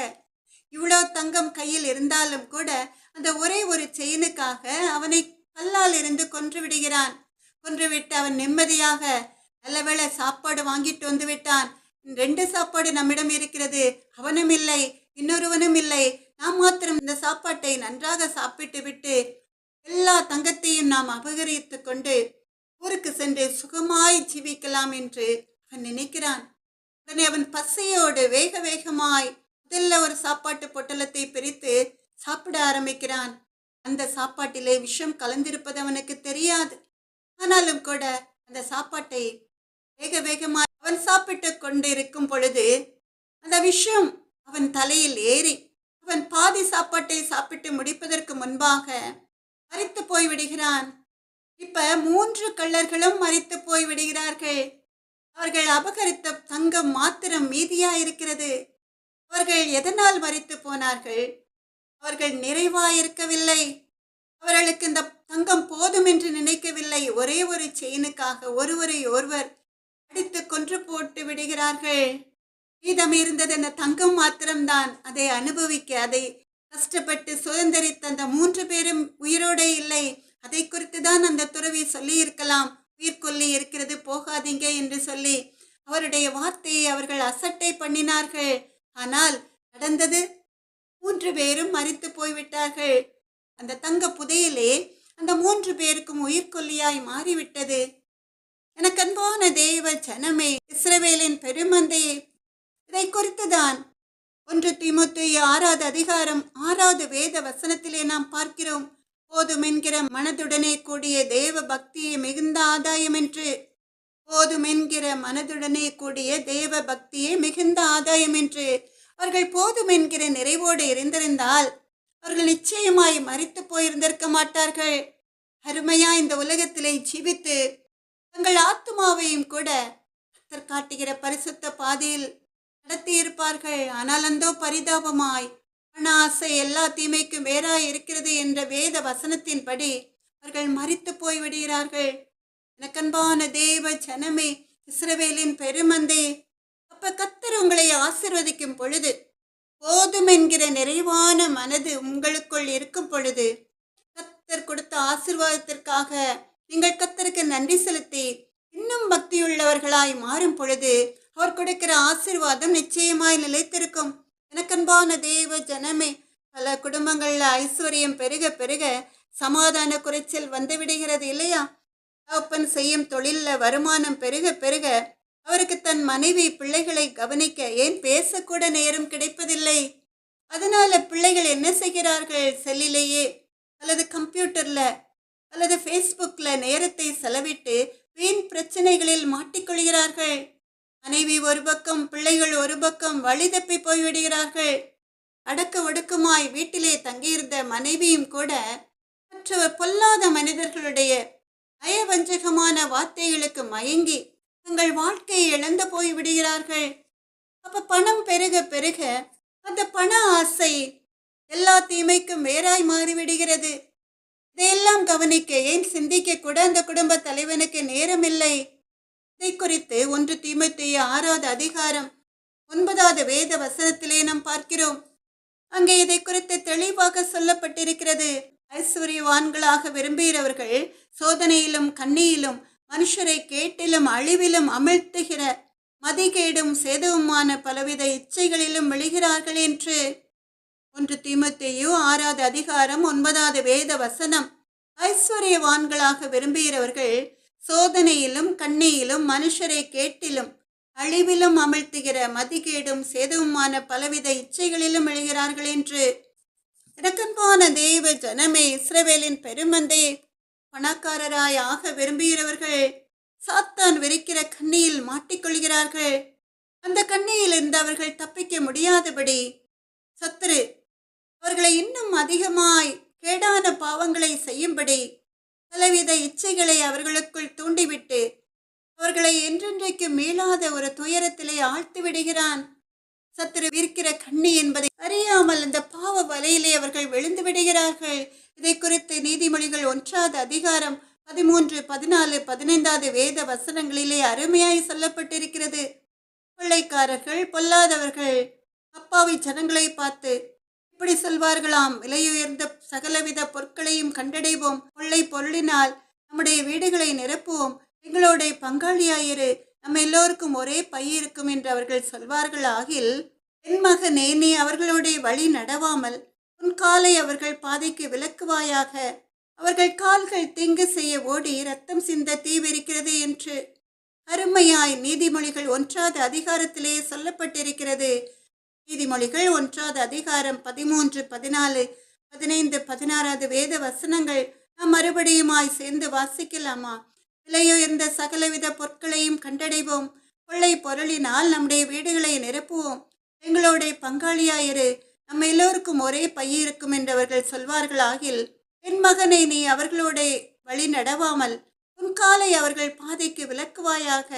இவ்வளோ தங்கம் கையில் இருந்தாலும் கூட அந்த ஒரே ஒரு செயினுக்காக அவனை கல்லால் எறிந்து கொன்று விடுகிறான். கொன்றுவிட்டு அவன் நிம்மதியாக, நல்லவேளை சாப்பாடு வாங்கிட்டு வந்து விட்டான், 2 சாப்பாடு நம்மிடம் இருக்கிறது, அவனும் இல்லை இன்னொருவனும் இல்லை, நாம் மாத்திரம் இந்த சாப்பாட்டை நன்றாக சாப்பிட்டு விட்டு எல்லா தங்கத்தையும் நாம் அபகரித்து கொண்டு ஊருக்கு சென்று சுகமாய் ஜீவிக்கலாம் என்று அவன் நினைக்கிறான். உடனே அவன் பசியோடு வேக வேகமாய் முதல்ல ஒரு சாப்பாட்டு பொட்டலத்தை பிரித்து சாப்பிட ஆரம்பிக்கிறான். அந்த சாப்பாட்டிலே விஷம் கலந்திருப்பது அவனுக்கு தெரியாது. ஆனாலும் கூட அந்த சாப்பாட்டை வேக வேகமாய் அவன் சாப்பிட்டு கொண்டு இருக்கும் பொழுது அந்த விஷம் அவன் தலையில் ஏறி அவன் பாதி சாப்பாட்டை சாப்பிட்டு முடிப்பதற்கு முன்பாக மரித்து போய் விடுகிறான். இப்ப 3 கள்ளர்களும் மரித்து போய் விடுகிறார்கள். அவர்கள் அபகரித்த தங்கம் மாத்திரம் மீதியா இருக்கிறது. அவர்கள் எதனால் மரித்து போனார்கள்? அவர்கள் நிறைவாயிருக்கவில்லை. அவர்களுக்கு இந்த தங்கம் போதும் என்று நினைக்கவில்லை. ஒரே ஒரு செயினுக்காக ஒருவரை ஒருவர் அடித்து கொன்று போட்டு விடுகிறார்கள். மீதம் இருந்தது அந்த தங்கம் மாத்திரம்தான். அதை அனுபவிக்க, அதை கஷ்டப்பட்டு சுதந்திரித்த அந்த 3 பேரும் உயிரோடே இல்லை. அதை குறித்து தான் அந்த துறவி சொல்லி இருக்கலாம், உயிர்கொல்லி இருக்கிறது போகாதீங்க என்று சொல்லி. அவருடைய வார்த்தையை அவர்கள் அசட்டை பண்ணினார்கள். ஆனால் நடந்தது, 3 பேரும் மரித்து போய்விட்டார்கள். அந்த தங்க புதையிலே அந்த 3 பேருக்கும் உயிர்கொல்லியாய் மாறிவிட்டது. எனக்கு அன்பான தேவ ஜனமே, இஸ்ரவேலின் பெருமந்தையே, இதை குறித்துதான் 1 தீமோத்தேயு 6வது அதிகாரம் 6வது வேத வசனத்திலே நாம் பார்க்கிறோம். போதும் என்கிற மனதுடனே கூடிய தேவ பக்தியை மிகுந்த ஆதாயம் என்று. போதும் என்கிற மனதுடனே கூடிய தேவ பக்தியை மிகுந்த ஆதாயம் என்று. அவர்கள் போதும் என்கிற நிறைவோடு இருந்திருந்தால் அவர்கள் நிச்சயமாய் மரித்து போயிருந்திருக்க மாட்டார்கள். அருமையா இந்த உலகத்திலே ஜீவித்து தங்கள் ஆத்மாவையும் கூட கர்த்தர் காட்டுகிற பரிசுத்த பாதையில் நடத்தியிருப்பார்கள். ஆனால் அந்தோ பரிதாபமாய் பண ஆசை எல்லா தீமைக்கும் வேறாய் இருக்கிறது என்ற வேத வசனத்தின்படி அவர்கள் மரித்து போய் விடுகிறார்கள். எனக்கன்பான தேவ ஜனமே, இஸ்ரவேலின் பெருமந்தே, அப்ப கர்த்தர் உங்களை ஆசீர்வதிக்கும் பொழுது, போதும் என்கிற நிறைவான மனது உங்களுக்குள் இருக்கும் பொழுது, கர்த்தர் கொடுத்த ஆசீர்வாதத்திற்காக நீங்கள் கர்த்தருக்கு நன்றி செலுத்தி இன்னும் பக்தியுள்ளவர்களாய் மாறும் பொழுது அவர் கொடுக்கிற ஆசீர்வாதம் நிச்சயமாய் நிலைத்திருக்கும். எனக்கன்பான தேவ ஜனமே, பல குடும்பங்கள்ல ஐஸ்வர்யம் பெருக பெருக சமாதான குறைச்சல் வந்து விடுகிறது இல்லையா? தகப்பன் செய்யும் தொழில்ல வருமானம் பெருக பெருக அவருக்கு தன் மனைவி பிள்ளைகளை கவனிக்க, ஏன் பேசக்கூட நேரம் கிடைப்பதில்லை. அதனால பிள்ளைகள் என்ன செய்கிறார்கள்? செல்லிலேயே அல்லது கம்ப்யூட்டர்ல அல்லது ஃபேஸ்புக்ல நேரத்தை செலவிட்டு வீண் பிரச்சனைகளில் மாட்டிக்கொள்கிறார்கள். மனைவி ஒரு பக்கம், பிள்ளைகள் ஒரு பக்கம் வழி தப்பி போய்விடுகிறார்கள். அடக்க ஒடுக்கமாய் வீட்டிலே தங்கியிருந்த மனைவியும் கூட மற்ற பொல்லாத மனிதர்களுடைய நயவஞ்சகமான வார்த்தைகளுக்கு மயங்கி தங்கள் வாழ்க்கையை இழந்து போய் விடுகிறார்கள். அப்ப பணம் பெருக பெருக அந்த பண ஆசை எல்லா தீமைக்கும் வேறாய் மாறிவிடுகிறது. இதையெல்லாம் கவனிக்க, ஏன் சிந்திக்க கூட அந்த குடும்ப தலைவனுக்கு நேரமில்லை. இதை குறித்து 1 தீமோத்தேயு 6வது அதிகாரம் 9வது வேத வசனத்திலே நாம் பார்க்கிறோம். அங்கே இதை குறித்து தெளிவாக சொல்லப்பட்டிருக்கிறது. ஐஸ்வர்யவான்களாக விரும்புகிறவர்கள் சோதனையிலும் கண்ணியிலும் மனுஷரை கேட்டிலும் அழிவிலும் அமிழ்த்துகிற மதிகேடும் சேதவுமான பலவித இச்சைகளிலும் விழுகிறார்கள் என்று 1 தீமோத்தேயு 6வது அதிகாரம் 9வது வேத வசனம். ஐஸ்வர்யவான்களாக விரும்புகிறவர்கள் சோதனையிலும் கண்ணியிலும் மனுஷரை கேட்டிலும் அழிவிலும் அமிழ்த்துகிற மதிகேடும் சேதவுமான பலவித இச்சைகளிலும் விழுகிறார்கள் என்று. எனக்கன்பான தேவ ஜனமே, இஸ்ரவேலின் பெருமந்தையை பணக்காரராய் ஆக விரும்புகிறவர்கள் சாத்தான் விரிக்கிற கண்ணியில் மாட்டிக்கொள்கிறார்கள். அந்த கண்ணியில் இருந்து அவர்கள் தப்பிக்க முடியாதபடி சத்துரு அவர்களை இன்னும் அதிகமாய் கேடான பாவங்களை செய்யும்படி பலவித இச்சைகளை அவர்களுக்குள் தூண்டிவிட்டு அவர்களை என்றென்றைக்கு மீளாத ஒரு துயரத்திலே ஆழ்த்தி விடுகிறான். சத்துரு விரிக்கிற கண்ணி என்பதை அறியாமல் இந்த பாவ வலையிலே அவர்கள் விழுந்து விடுகிறார்கள். இதை குறித்து நீதிமொழிகள் 1வது அதிகாரம் 13, 14, 15வது வேத வசனங்களிலே அருமையாய் சொல்லப்பட்டிருக்கிறது. கொள்ளைக்காரர்கள், பொல்லாதவர்கள் அப்பாவி ஜனங்களை பார்த்து இப்படி சொல்வார்களாம்: விலையுயர்ந்த சகலவித பொருட்களையும் கண்டடைவோம், கொள்ளை பொருளினால் நம்முடைய வீடுகளை நிரப்புவோம், எங்களோட பங்காளியாயிரு, நம்ம எல்லோருக்கும் ஒரே பை இருக்கும் என்று அவர்கள் சொல்வார்கள். ஆகில் என் மகனே, நீ அவர்களுடைய வழி நடவாமல் உன் காலை அவர்கள் பாதைக்கு விலக்குவாயாக. அவர்கள் கால்கள் தீங்கு செய்ய ஓடி ரத்தம் சிந்த தீவிரிக்கிறது என்று அருமையாய் நீதிமொழிகள் 1வது அதிகாரத்திலே சொல்லப்பட்டிருக்கிறது. நீதிமொழிகள் 1வது அதிகாரம் 13, 14, 15, 16வது வேத வசனங்கள் நாம் மறுபடியுமாய் சேர்ந்து வாசிக்கலாமா? விலையுயர்ந்த சகலவித பொருட்களையும் கண்டடைவோம், கொள்ளை பொருளினால் நம்முடைய வீடுகளை நிரப்புவோம், எங்களோட பங்காளியாயிரு, நம்ம எல்லோருக்கும் ஒரே பை இருக்கும் என்றவர்கள் சொல்வார்கள். ஆகில் என் மகனை, நீ அவர்களோட வழி நடவாமல் உன் காலை அவர்கள் பாதைக்கு விலக்குவாயாக.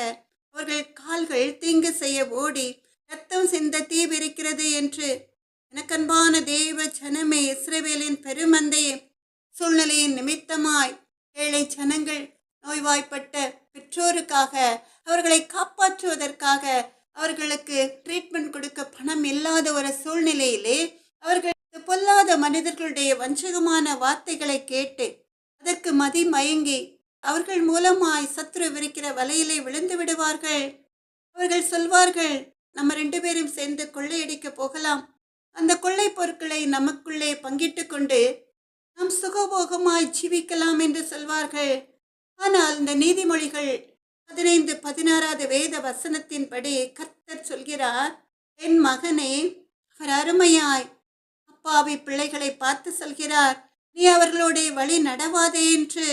அவர்கள் கால்கள் தீங்கு செய்ய ஓடி ரத்தம் சிந்த தீவிரிக்கிறது என்று. எனக்கன்பான தேவ ஜனமே, இஸ்ரவேலின் பெருமந்தையே, சூழ்நிலையின் நிமித்தமாய் ஏழை ஜனங்கள், நோய்வாய்ப்பட்ட பெற்றோருக்காக, அவர்களை காப்பாற்றுவதற்காக அவர்களுக்கு ட்ரீட்மெண்ட் கொடுக்க பணம் இல்லாத ஒரு சூழ்நிலையிலே அவர்கள் பொல்லாத மனிதர்களுடைய வஞ்சகமான வார்த்தைகளை கேட்டு அதற்கு மயங்கி அவர்கள் மூலமாய் சத்துரு விரிக்கிற வலையிலே விழுந்து விடுவார்கள். அவர்கள் சொல்வார்கள், நம்ம 2 பேரும் சேர்ந்து கொள்ளையடிக்க போகலாம், அந்த கொள்ளை பொருட்களை நமக்குள்ளே பங்கிட்டு கொண்டு நாம் சுகபோகமாய் ஜீவிக்கலாம் என்று சொல்வார்கள். ஆனால் இந்த நீதிமொழிகள் 15, 16வது வேத வசனத்தின்படி கர்த்தர் சொல்கிறார்: என் மகனே, அவர் அருமையாய் அப்பாவி பிள்ளைகளை பார்த்து சொல்கிறார், நீ அவர்களோட வழி நடவாதே என்று,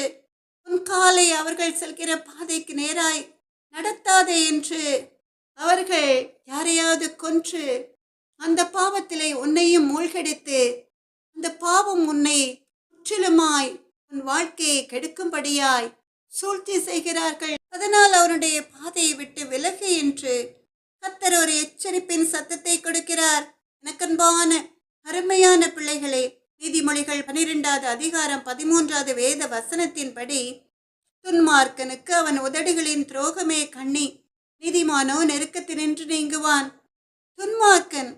உன் காலை அவர்கள் செல்கிற பாதைக்கு நேராய் நடத்தாதே என்று. அவர்கள் யாரையாவது கொன்று அந்த பாவத்திலே உன்னையும் மூழ்கடித்து அந்த பாவம் உன்னை முற்றிலுமாய் உன் வாழ்க்கையை கெடுக்கும்படியாய் சூழ்ச்சி செய்கிறார்கள். அதனால் அவருடைய பாதையை விட்டு விலகு என்று கர்த்தர் ஒரு எச்சரிப்பின் சத்தத்தை கொடுக்கிறார். எனக்கன்பான அருமையான பிள்ளைகளே, நீதிமொழிகள் 12வது அதிகாரம் 13வது வேத வசனத்தின்படி துன்மார்க்கனுக்கு அவன் உதடுகளின் துரோகமே கண்ணி, நீதிமானோ நெருக்கத்தினின்று நீங்குவான். துன்மார்க்கன்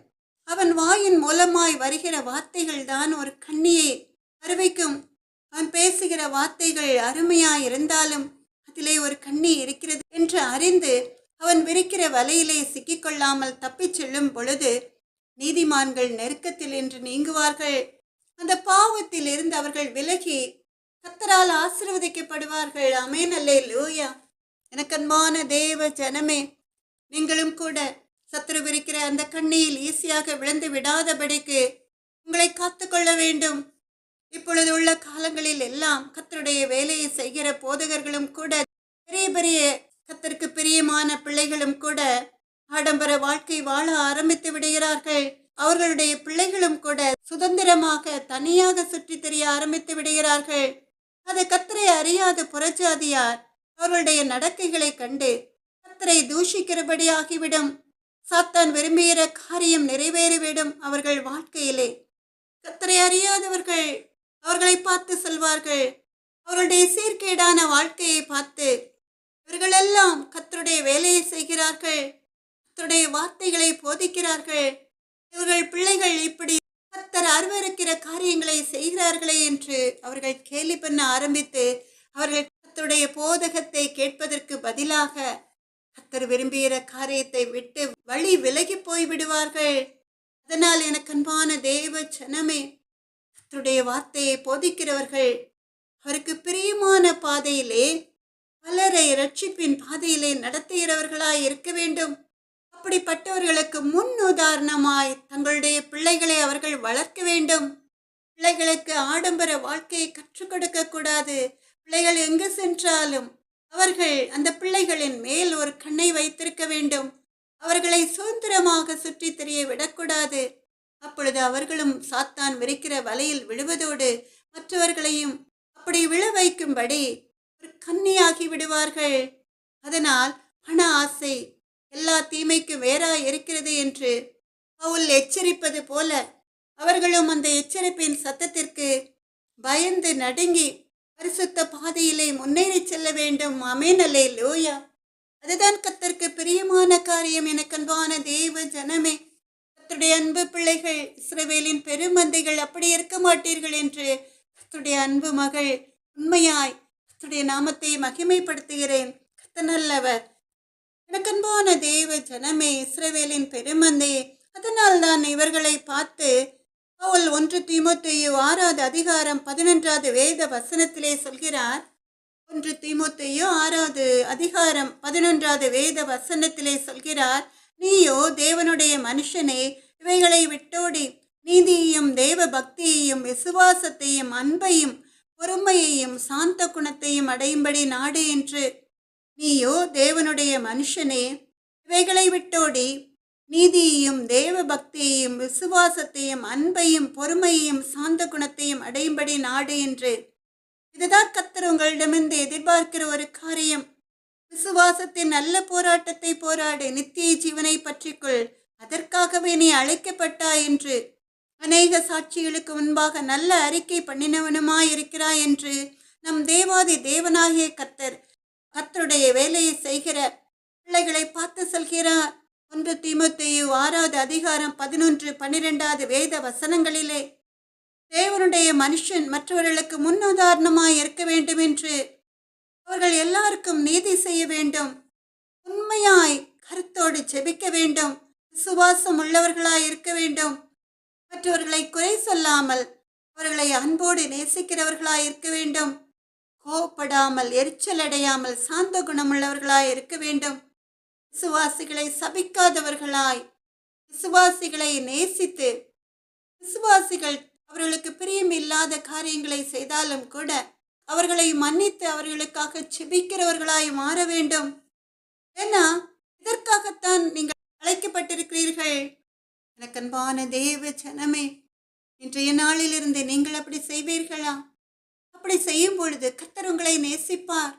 அவன் வாயின் மூலமாய் வருகிற வார்த்தைகள் தான் ஒரு கண்ணியை அறிவிக்கும். அவன் பேசுகிற வார்த்தைகள் அருமையாய் இருந்தாலும் அதிலே ஒரு கண்ணி இருக்கிறது என்று அறிந்து அவன் விரிக்கிற வலையிலே சிக்கிக்கொள்ளாமல் தப்பிச் செல்லும் பொழுது நீதிமான்கள் நெருக்கத்தில் என்று நீங்குவார்கள். அந்த பாவத்தில் இருந்து அவர்கள் விலகி கர்த்தரால் ஆசீர்வதிக்கப்படுவார்கள். ஆமென், அல்லேலூயா. எனக்கன்பான தேவ ஜனமே, நீங்களும் கூட சத்துரு விரிக்கிற அந்த கண்ணியில் ஈஸியாக விழுந்து விடாதபடிக்கு உங்களை காத்துக்கொள்ள வேண்டும். இப்பொழுது உள்ள காலங்களில் எல்லாம் கர்த்தருடைய வேலையை செய்கிற போதகர்களும் கூட, பெரிய பெரிய கர்த்தருக்கு பிரியமான பிள்ளைகளும் கூட ஆடம்பர வாழ்க்கை வாழ ஆரம்பித்து விடுகிறார்கள். அவர்களுடைய பிள்ளைகளும் கூட சுதந்திரமாக தனியாக சுற்றித் திரிய ஆரம்பித்து விடுகிறார்கள். அது கர்த்தரை அறியாத புறஜாதியார் அவர்களுடைய நடக்கைகளை கண்டு கர்த்தரை தூஷிக்கிறபடி ஆகிவிடும். சாத்தான் விரும்புகிற காரியம் நிறைவேறிவிடும் அவர்கள் வாழ்க்கையிலே. கர்த்தரை அறியாதவர்கள் அவர்களை பார்த்து சொல்வார்கள், அவர்களுடைய சீர்கேடான வாழ்க்கையை பார்த்து, இவர்களெல்லாம் கர்த்தருடைய வேலையை செய்கிறார்கள், கர்த்தருடைய வார்த்தைகளை போதிக்கிறார்கள், இவர்கள் பிள்ளைகள் இப்படி கர்த்தர் அருவருக்கிற காரியங்களை செய்கிறார்களே என்று அவர்கள் கேலி பண்ண ஆரம்பித்து அவர்கள் கர்த்தருடைய போதகத்தை கேட்பதற்கு பதிலாக கர்த்தர் விரும்புகிற காரியத்தை விட்டு வழி விலகி போய் விடுவார்கள். அதனால் எனக்கு அன்பான தேவ ஜனமே, கர்த்தருடைய வார்த்தையை போதிக்கிறவர்கள் அவருக்கு பிரியமான பாதையிலே பலரை ரட்சிப்பின் பாதையிலே நடத்துகிறவர்களாய் இருக்க வேண்டும். அப்படிப்பட்டவர்களுக்கு முன் உதாரணமாய் தங்களுடைய பிள்ளைகளை அவர்கள் வளர்க்க வேண்டும். பிள்ளைகளுக்கு ஆடம்பர வாழ்க்கையை கற்றுக் கொடுக்க கூடாது. பிள்ளைகள் எங்கு சென்றாலும் அவர்கள் அந்த பிள்ளைகளின் மேல் ஒரு கண்ணை வைத்திருக்க வேண்டும். அவர்களை சுதந்திரமாக சுற்றி திரிய விடக்கூடாது. அப்பொழுது அவர்களும் சாத்தான் விரிக்கிற வலையில் விழுவதோடு மற்றவர்களையும் அப்படி விழ வைக்கும்படி ஒரு கன்னியாகி விடுவார்கள். அதனால் பண ஆசை எல்லா தீமைக்கும் வேறாய் இருக்கிறது என்று பவுல் எச்சரிப்பது போல அவர்களும் அந்த எச்சரிப்பின் சத்தத்திற்கு பயந்து நடுங்கி பரிசுத்த பாதையிலே முன்னேறி செல்ல வேண்டும். ஆமென், அல்லேலூயா. அதுதான் கர்த்தருக்கு பிரியமான காரியம். எனக்கு அன்பான தேவ ஜனமே, கர்த்தருடைய அன்பு பிள்ளைகள், இஸ்ரவேலின் பெருமந்தைகள் அப்படி இருக்க மாட்டீர்கள் என்று கர்த்தருடைய அன்பு மகள் உண்மையாய் கர்த்தருடைய நாமத்தை மகிமைப்படுத்துகிறேன். கர்த்தர் நல்லவர். எனக்கு அன்பான தேவ ஜனமே, இஸ்ரவேலின் பெருமந்தையே, அதனால் தான் இவர்களை பார்த்து பவுல் 1 தீமோத்தேயு 6வது அதிகாரம் 11வது வேத வசனத்திலே சொல்கிறார். 1 தீமோத்தேயு 6வது அதிகாரம் 11வது வேத வசனத்திலே சொல்கிறார், நீயோ தேவனுடைய மனுஷனே, இவைகளை விட்டோடி நீதியையும் தேவ பக்தியையும் விசுவாசத்தையும் அன்பையும் பொறுமையையும் சாந்த குணத்தையும் அடையும்படி நாடு என்று. நீயோ தேவனுடைய மனுஷனே, இவைகளை விட்டோடி நீதியையும் தேவ பக்தியையும் விசுவாசத்தையும் அன்பையும் பொறுமையையும் சாந்த குணத்தையும் அடையும்படி நாடு என்று. இதுதான் கர்த்தர் உங்களிடமிருந்து எதிர்பார்க்கிற ஒரு காரியம். விசுவாசத்தின் நல்ல போராட்டத்தை போராடு, நித்திய ஜீவனை பற்றிக்கொள், அதற்காகவே நீ அழைக்கப்பட்டாய் என்று அநேக சாட்சிகளுக்கு முன்பாக நல்ல அறிக்கை பண்ணினவனுமாயிருக்கிறாய் என்று நம் தேவாதி தேவனாகிய கர்த்தருடைய வேலையை செய்கிற பிள்ளைகளை பார்த்து சொல்கிறார். 1 தீமோத்தேயு 6வது அதிகாரம் 11, 12வது வேத வசனங்களிலே தேவனுடைய மனுஷன் மற்றவர்களுக்கு முன்னுதாரணமாய் இருக்க வேண்டும் என்று, அவர்கள் எல்லாருக்கும் நீதி செய்ய வேண்டும், உண்மையாய் கருத்தோடு ஜெபிக்க வேண்டும், விசுவாசம் உள்ளவர்களாய் இருக்க வேண்டும், மற்றவர்களை குறை சொல்லாமல் அவர்களை அன்போடு நேசிக்கிறவர்களாய் இருக்க வேண்டும், கோபப்படாமல் எரிச்சல் அடையாமல் சாந்த குணமுள்ளவர்களாய் இருக்க வேண்டும், விசுவாசிகளை சபிக்காதவர்களாய், விசுவாசிகளை நேசித்து, விசுவாசிகள் அவர்களுக்கு பிரியமில்லாத காரியங்களை செய்தாலும் கூட அவர்களை மன்னித்து அவர்களுக்காக செபிக்கிறவர்களாய் மாற வேண்டும். ஏன்னா இதற்காகத்தான் நீங்கள் அழைக்கப்பட்டிருக்கிறீர்கள். எனக்கு அன்பான தேவ ஜனமே, இன்றைய நாளிலிருந்து நீங்கள் அப்படி செய்வீர்களா? அப்படி செய்யும் பொழுது கர்த்தர் உங்களை நேசிப்பார்.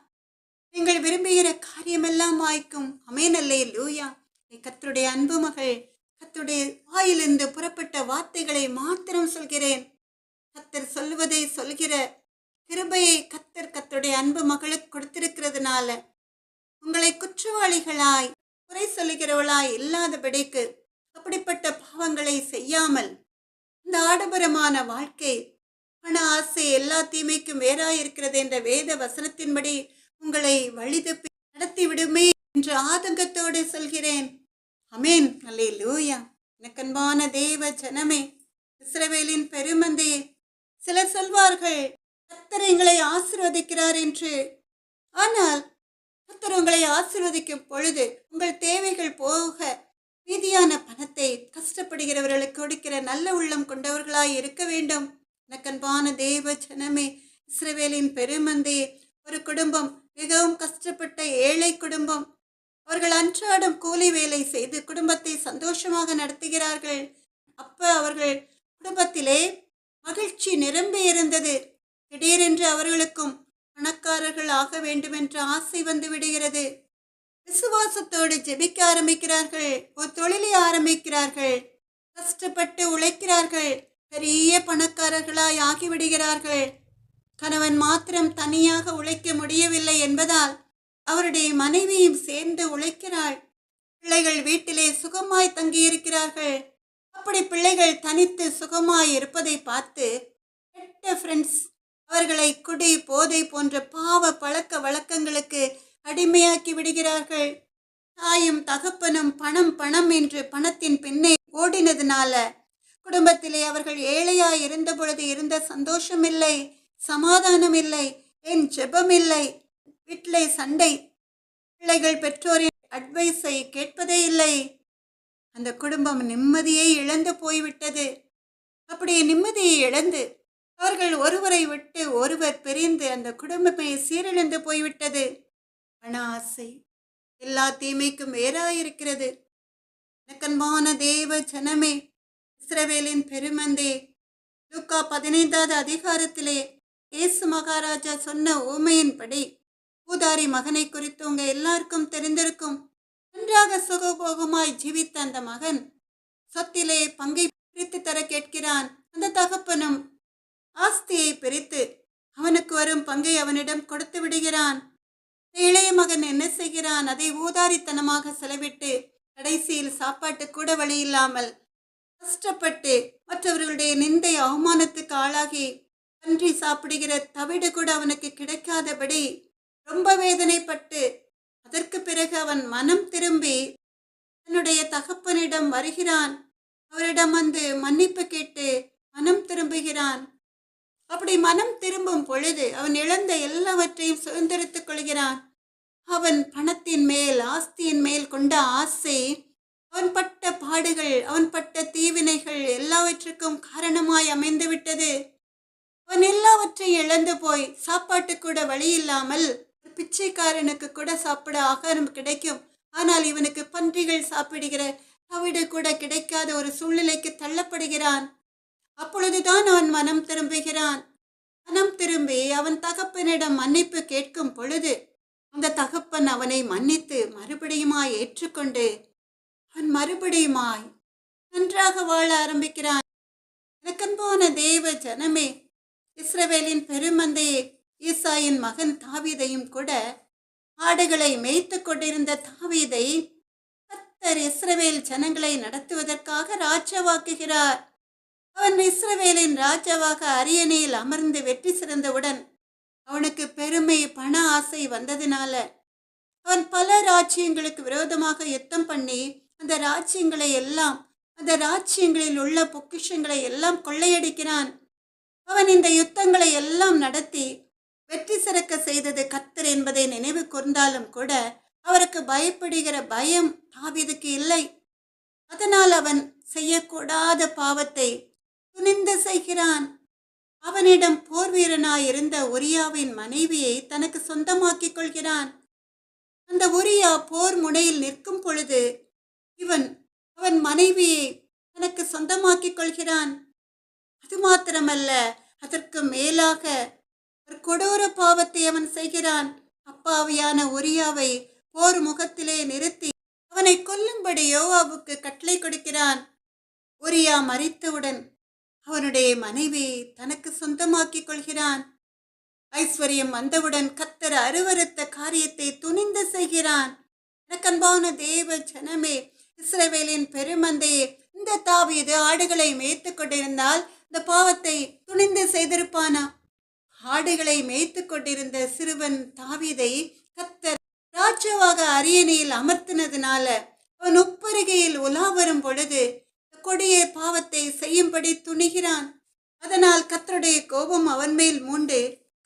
நீங்கள் விரும்புகிற காரியமெல்லாம் வாய்க்கும். ஆமென், அல்லேலூயா. கர்த்தருடைய அன்பு மகள், கர்த்தருடைய வாயிலிருந்து புறப்பட்ட வார்த்தைகளை மாத்திரம் சொல்கிறேன். கர்த்தர் சொல்வதை சொல்கிற கிருபையை கர்த்தருடைய அன்பு மகளுக்கு கொடுத்திருக்கிறதுனால உங்களை குற்றவாளிகளாய் குறை சொல்லுகிறவளாய் இல்லாதபடிக்கு அப்படிப்பட்ட பாவங்களை செய்யாமல் இந்த ஆடம்பரமான வாழ்க்கை, பண ஆசை எல்லா தீமைக்கும் வேறாயிருக்கிறது என்ற வேத வசனத்தின்படி உங்களை வழிதப்பி நடத்தி விடுமே என்று ஆதங்கத்தோடு சொல்கிறேன். ஆமென், அல்லேலூயா. எனக்கு அன்பான தேவ ஜனமே, இஸ்ரவேலின் பெருமந்தையே, சிலர் சொல்வார்கள் கர்த்தர் எங்களை ஆசீர்வதிக்கிறார் என்று. ஆனால் கர்த்தர் உங்களை ஆசீர்வதிக்கும் பொழுது உங்கள் தேவைகள் போக மீதியான பணத்தை கஷ்டப்படுகிறவர்களுக்கு கொடுக்கிற நல்ல உள்ளம் கொண்டவர்களாய் இருக்க வேண்டும். எனக்கு அன்பான தேவ ஜனமே, இஸ்ரவேலின் பெருமந்தையே, ஒரு குடும்பம் மிகவும் கஷ்டப்பட்ட ஏழை குடும்பம். அவர்கள் அன்றாடம் கூலி வேலை செய்து குடும்பத்தை சந்தோஷமாக நடத்துகிறார்கள். அவர்கள் குடும்பத்திலே மகிழ்ச்சி நிரம்பி இருந்தது. திடீரென்று அவர்களுக்கும் பணக்காரர்கள் ஆக வேண்டுமென்ற ஆசை வந்து விடுகிறது. விசுவாசத்தோடு ஜெபிக்க ஆரம்பிக்கிறார்கள். ஒரு தொழிலை ஆரம்பிக்கிறார்கள். கஷ்டப்பட்டு உழைக்கிறார்கள். பெரிய பணக்காரர்களாய் ஆகிவிடுகிறார்கள். கணவன் மாத்திரம் தனியாக உழைக்க முடியவில்லை என்பதால் அவருடைய மனைவியும் சேர்ந்து உழைக்கிறாள். பிள்ளைகள் வீட்டிலே சுகமாய் தங்கியிருக்கிறார்கள். அப்படி பிள்ளைகள் தனித்து சுகமாய் இருப்பதை பார்த்து கெட்ட ஃப்ரெண்ட்ஸ் அவர்களை குடி போதை போன்ற பாவ பழக்க வழக்கங்களுக்கு அடிமையாக்கி விடுகிறார்கள். தாயும் தகப்பனும் பணம் பணம் என்று பணத்தின் பின்னே ஓடினதுனால குடும்பத்திலே அவர்கள் ஏழையாய் இருந்த பொழுது இருந்த சந்தோஷம் இல்லை, சமாதானம் இல்லை, என் ஜெபம் இல்லை, வீட்டிலே சண்டை, பிள்ளைகள் பெற்றோரின் அட்வைஸை கேட்பதே இல்லை. அந்த குடும்பம் நிம்மதியை இழந்து போய்விட்டது. அப்படி நிம்மதியை இழந்து அவர்கள் ஒருவரை விட்டு ஒருவர் பிரிந்து அந்த குடும்பமே சீரழிந்து போய்விட்டது. பண ஆசை எல்லா தீமைக்கும் வேறாயிருக்கிறது. எனக்கன்பான தேவ ஜனமே, இஸ்ரவேலின் பெருமந்தே, லூக்கா 15வது அதிகாரத்திலே இயேசு மகாராஜா சொன்ன ஊமையின்படி ஊதாரி மகனை குறித்து உங்க எல்லாருக்கும் தெரிந்திருக்கும். நன்றாக சுகபோகமாய் ஜீவித்த அந்த மகன் சொத்திலே பங்கை பிரித்து தர கேட்கிறான். அந்த தகப்பனும் ஆஸ்தியை பிரித்து அவனுக்கு வரும் பங்கை அவனிடம் கொடுத்து விடுகிறான். இளைய மகன் என்ன செய்கிறான்? அதை ஊதாரித்தனமாக செலவிட்டு கடைசியில் சாப்பாட்டு கூட வழி இல்லாமல் கஷ்டப்பட்டு மற்றவர்களுடைய நிந்தை அவமானத்துக்கு ஆளாகி பன்றி சாப்பிடுகிற தவிடு கூட அவனுக்கு கிடைக்காதபடி ரொம்ப வேதனைப்பட்டு அதற்கு பிறகு அவன் மனம் திரும்பி தன்னுடைய தகப்பனிடம் வருகிறான். அவரிடம் வந்து மன்னிப்பு கேட்டு மனம் திரும்புகிறான். அப்படி மனம் திரும்பும் பொழுது அவன் இழந்த எல்லாவற்றையும் சுதந்திரித்துக் கொள்கிறான். அவன் பணத்தின் மேல் ஆஸ்தியின் மேல் கொண்ட ஆசை, அவன் பட்ட பாடுகள், அவன் பட்ட தீவினைகள் எல்லாவற்றுக்கும் காரணமாய் அமைந்து விட்டது. அவன் எல்லாவற்றையும் இழந்து போய் சாப்பாட்டு கூட வழி இல்லாமல், பிச்சைக்காரனுக்கு கூட சாப்பிட ஆகாரம் கிடைக்கும், ஆனால் இவனுக்கு பன்றிகள் சாப்பிடுகிற தவிடு கூட கிடைக்காத ஒரு சூழ்நிலைக்கு தள்ளப்படுகிறான். அப்பொழுதுதான் அவன் மனம் திரும்புகிறான். மனம் திரும்பி அவன் தகப்பனிடம் மன்னிப்பு கேட்கும் பொழுது அந்த தகப்பன் அவனை மன்னித்து மறுபடியுமாய் ஏற்றுக்கொண்டு அவன் மறுபடியுமாய் நன்றாக வாழ ஆரம்பிக்கிறான். எனக்கன்பான தேவ ஜனமே, இஸ்ரவேலின் பெருமந்தையே, ஈசாயின் மகன் தாவீதையும் கூட, ஆடுகளை மேய்த்து கொண்டிருந்த தாவீதை கர்த்தர் இஸ்ரவேல் ஜனங்களை நடத்துவதற்காக ராஜாவாக்குகிறார். அவன் இஸ்ரவேலின் ராஜாவாக அரியணையில் அமர்ந்து வெற்றி சிறந்தவுடன் அவனுக்கு பெருமை பண ஆசை வந்ததினால அவன் பல ராஜ்யங்களுக்கு விரோதமாக யுத்தம் பண்ணி அந்த ராஜ்யங்களில் உள்ள பொக்கிஷங்களை எல்லாம் கொள்ளையடிக்கிறான். அவன் இந்த யுத்தங்களை எல்லாம் நடத்தி வெற்றி சிறக்க செய்தது கர்த்தர் என்பதை நினைவு கூர்ந்தாலும் கூட அவருக்கு பயப்படுகிற பயம் தாவீதுக்கு இல்லை. அதனால் அவன் செய்யக்கூடாத பாவத்தை துணிந்து செய்கிறான். அவனிடம் போர் வீரனாயிருந்த உரியாவின் மனைவியை தனக்கு சொந்தமாக்கிக் கொள்கிறான். அந்த உரியா போர் முனையில் நிற்கும் பொழுது அவன் மனைவியை தனக்கு சொந்தமாக்கிக் கொள்கிறான். அது மாத்திரமல்ல, அதற்கு மேலாக ஒரு கொடூர பாவத்தை அவன் செய்கிறான். அப்பாவியான உரியாவை போர் முகத்திலே நிறுத்தி அவனை கொல்லும்படி யோவாபுக்கு கட்டளை கொடுக்கிறான். உரியா மரித்தவுடன் அவனுடைய மனைவியை தனக்கு சொந்தமாக்கிக் கொள்கிறான். ஐஸ்வர்யம் வந்தவுடன் கர்த்தர் அருவருத்த காரியத்தை துணிந்து செய்கிறான். எனக்கன்பான தேவ ஜனமே, இஸ்ரவேலின் பெருமந்தையே, இந்த தாவீது ஆடுகளை மேய்த்து கொண்டிருந்தால் இந்த பாவத்தை துணிந்து செய்திருப்பானா? ஆடுகளை மேய்த்து கொண்டிருந்த சிறுவன் தாவீதை கர்த்தர் ராஜாவாக அரியணையில் அமர்த்தினதுனால அவன் உப்பருகையில் உலா வரும் பொழுது கொடிய பாவத்தை செய்யும்படி துணிகிறான். அதனால் கர்த்தருடைய கோபம் அவன் மேல் மூண்டு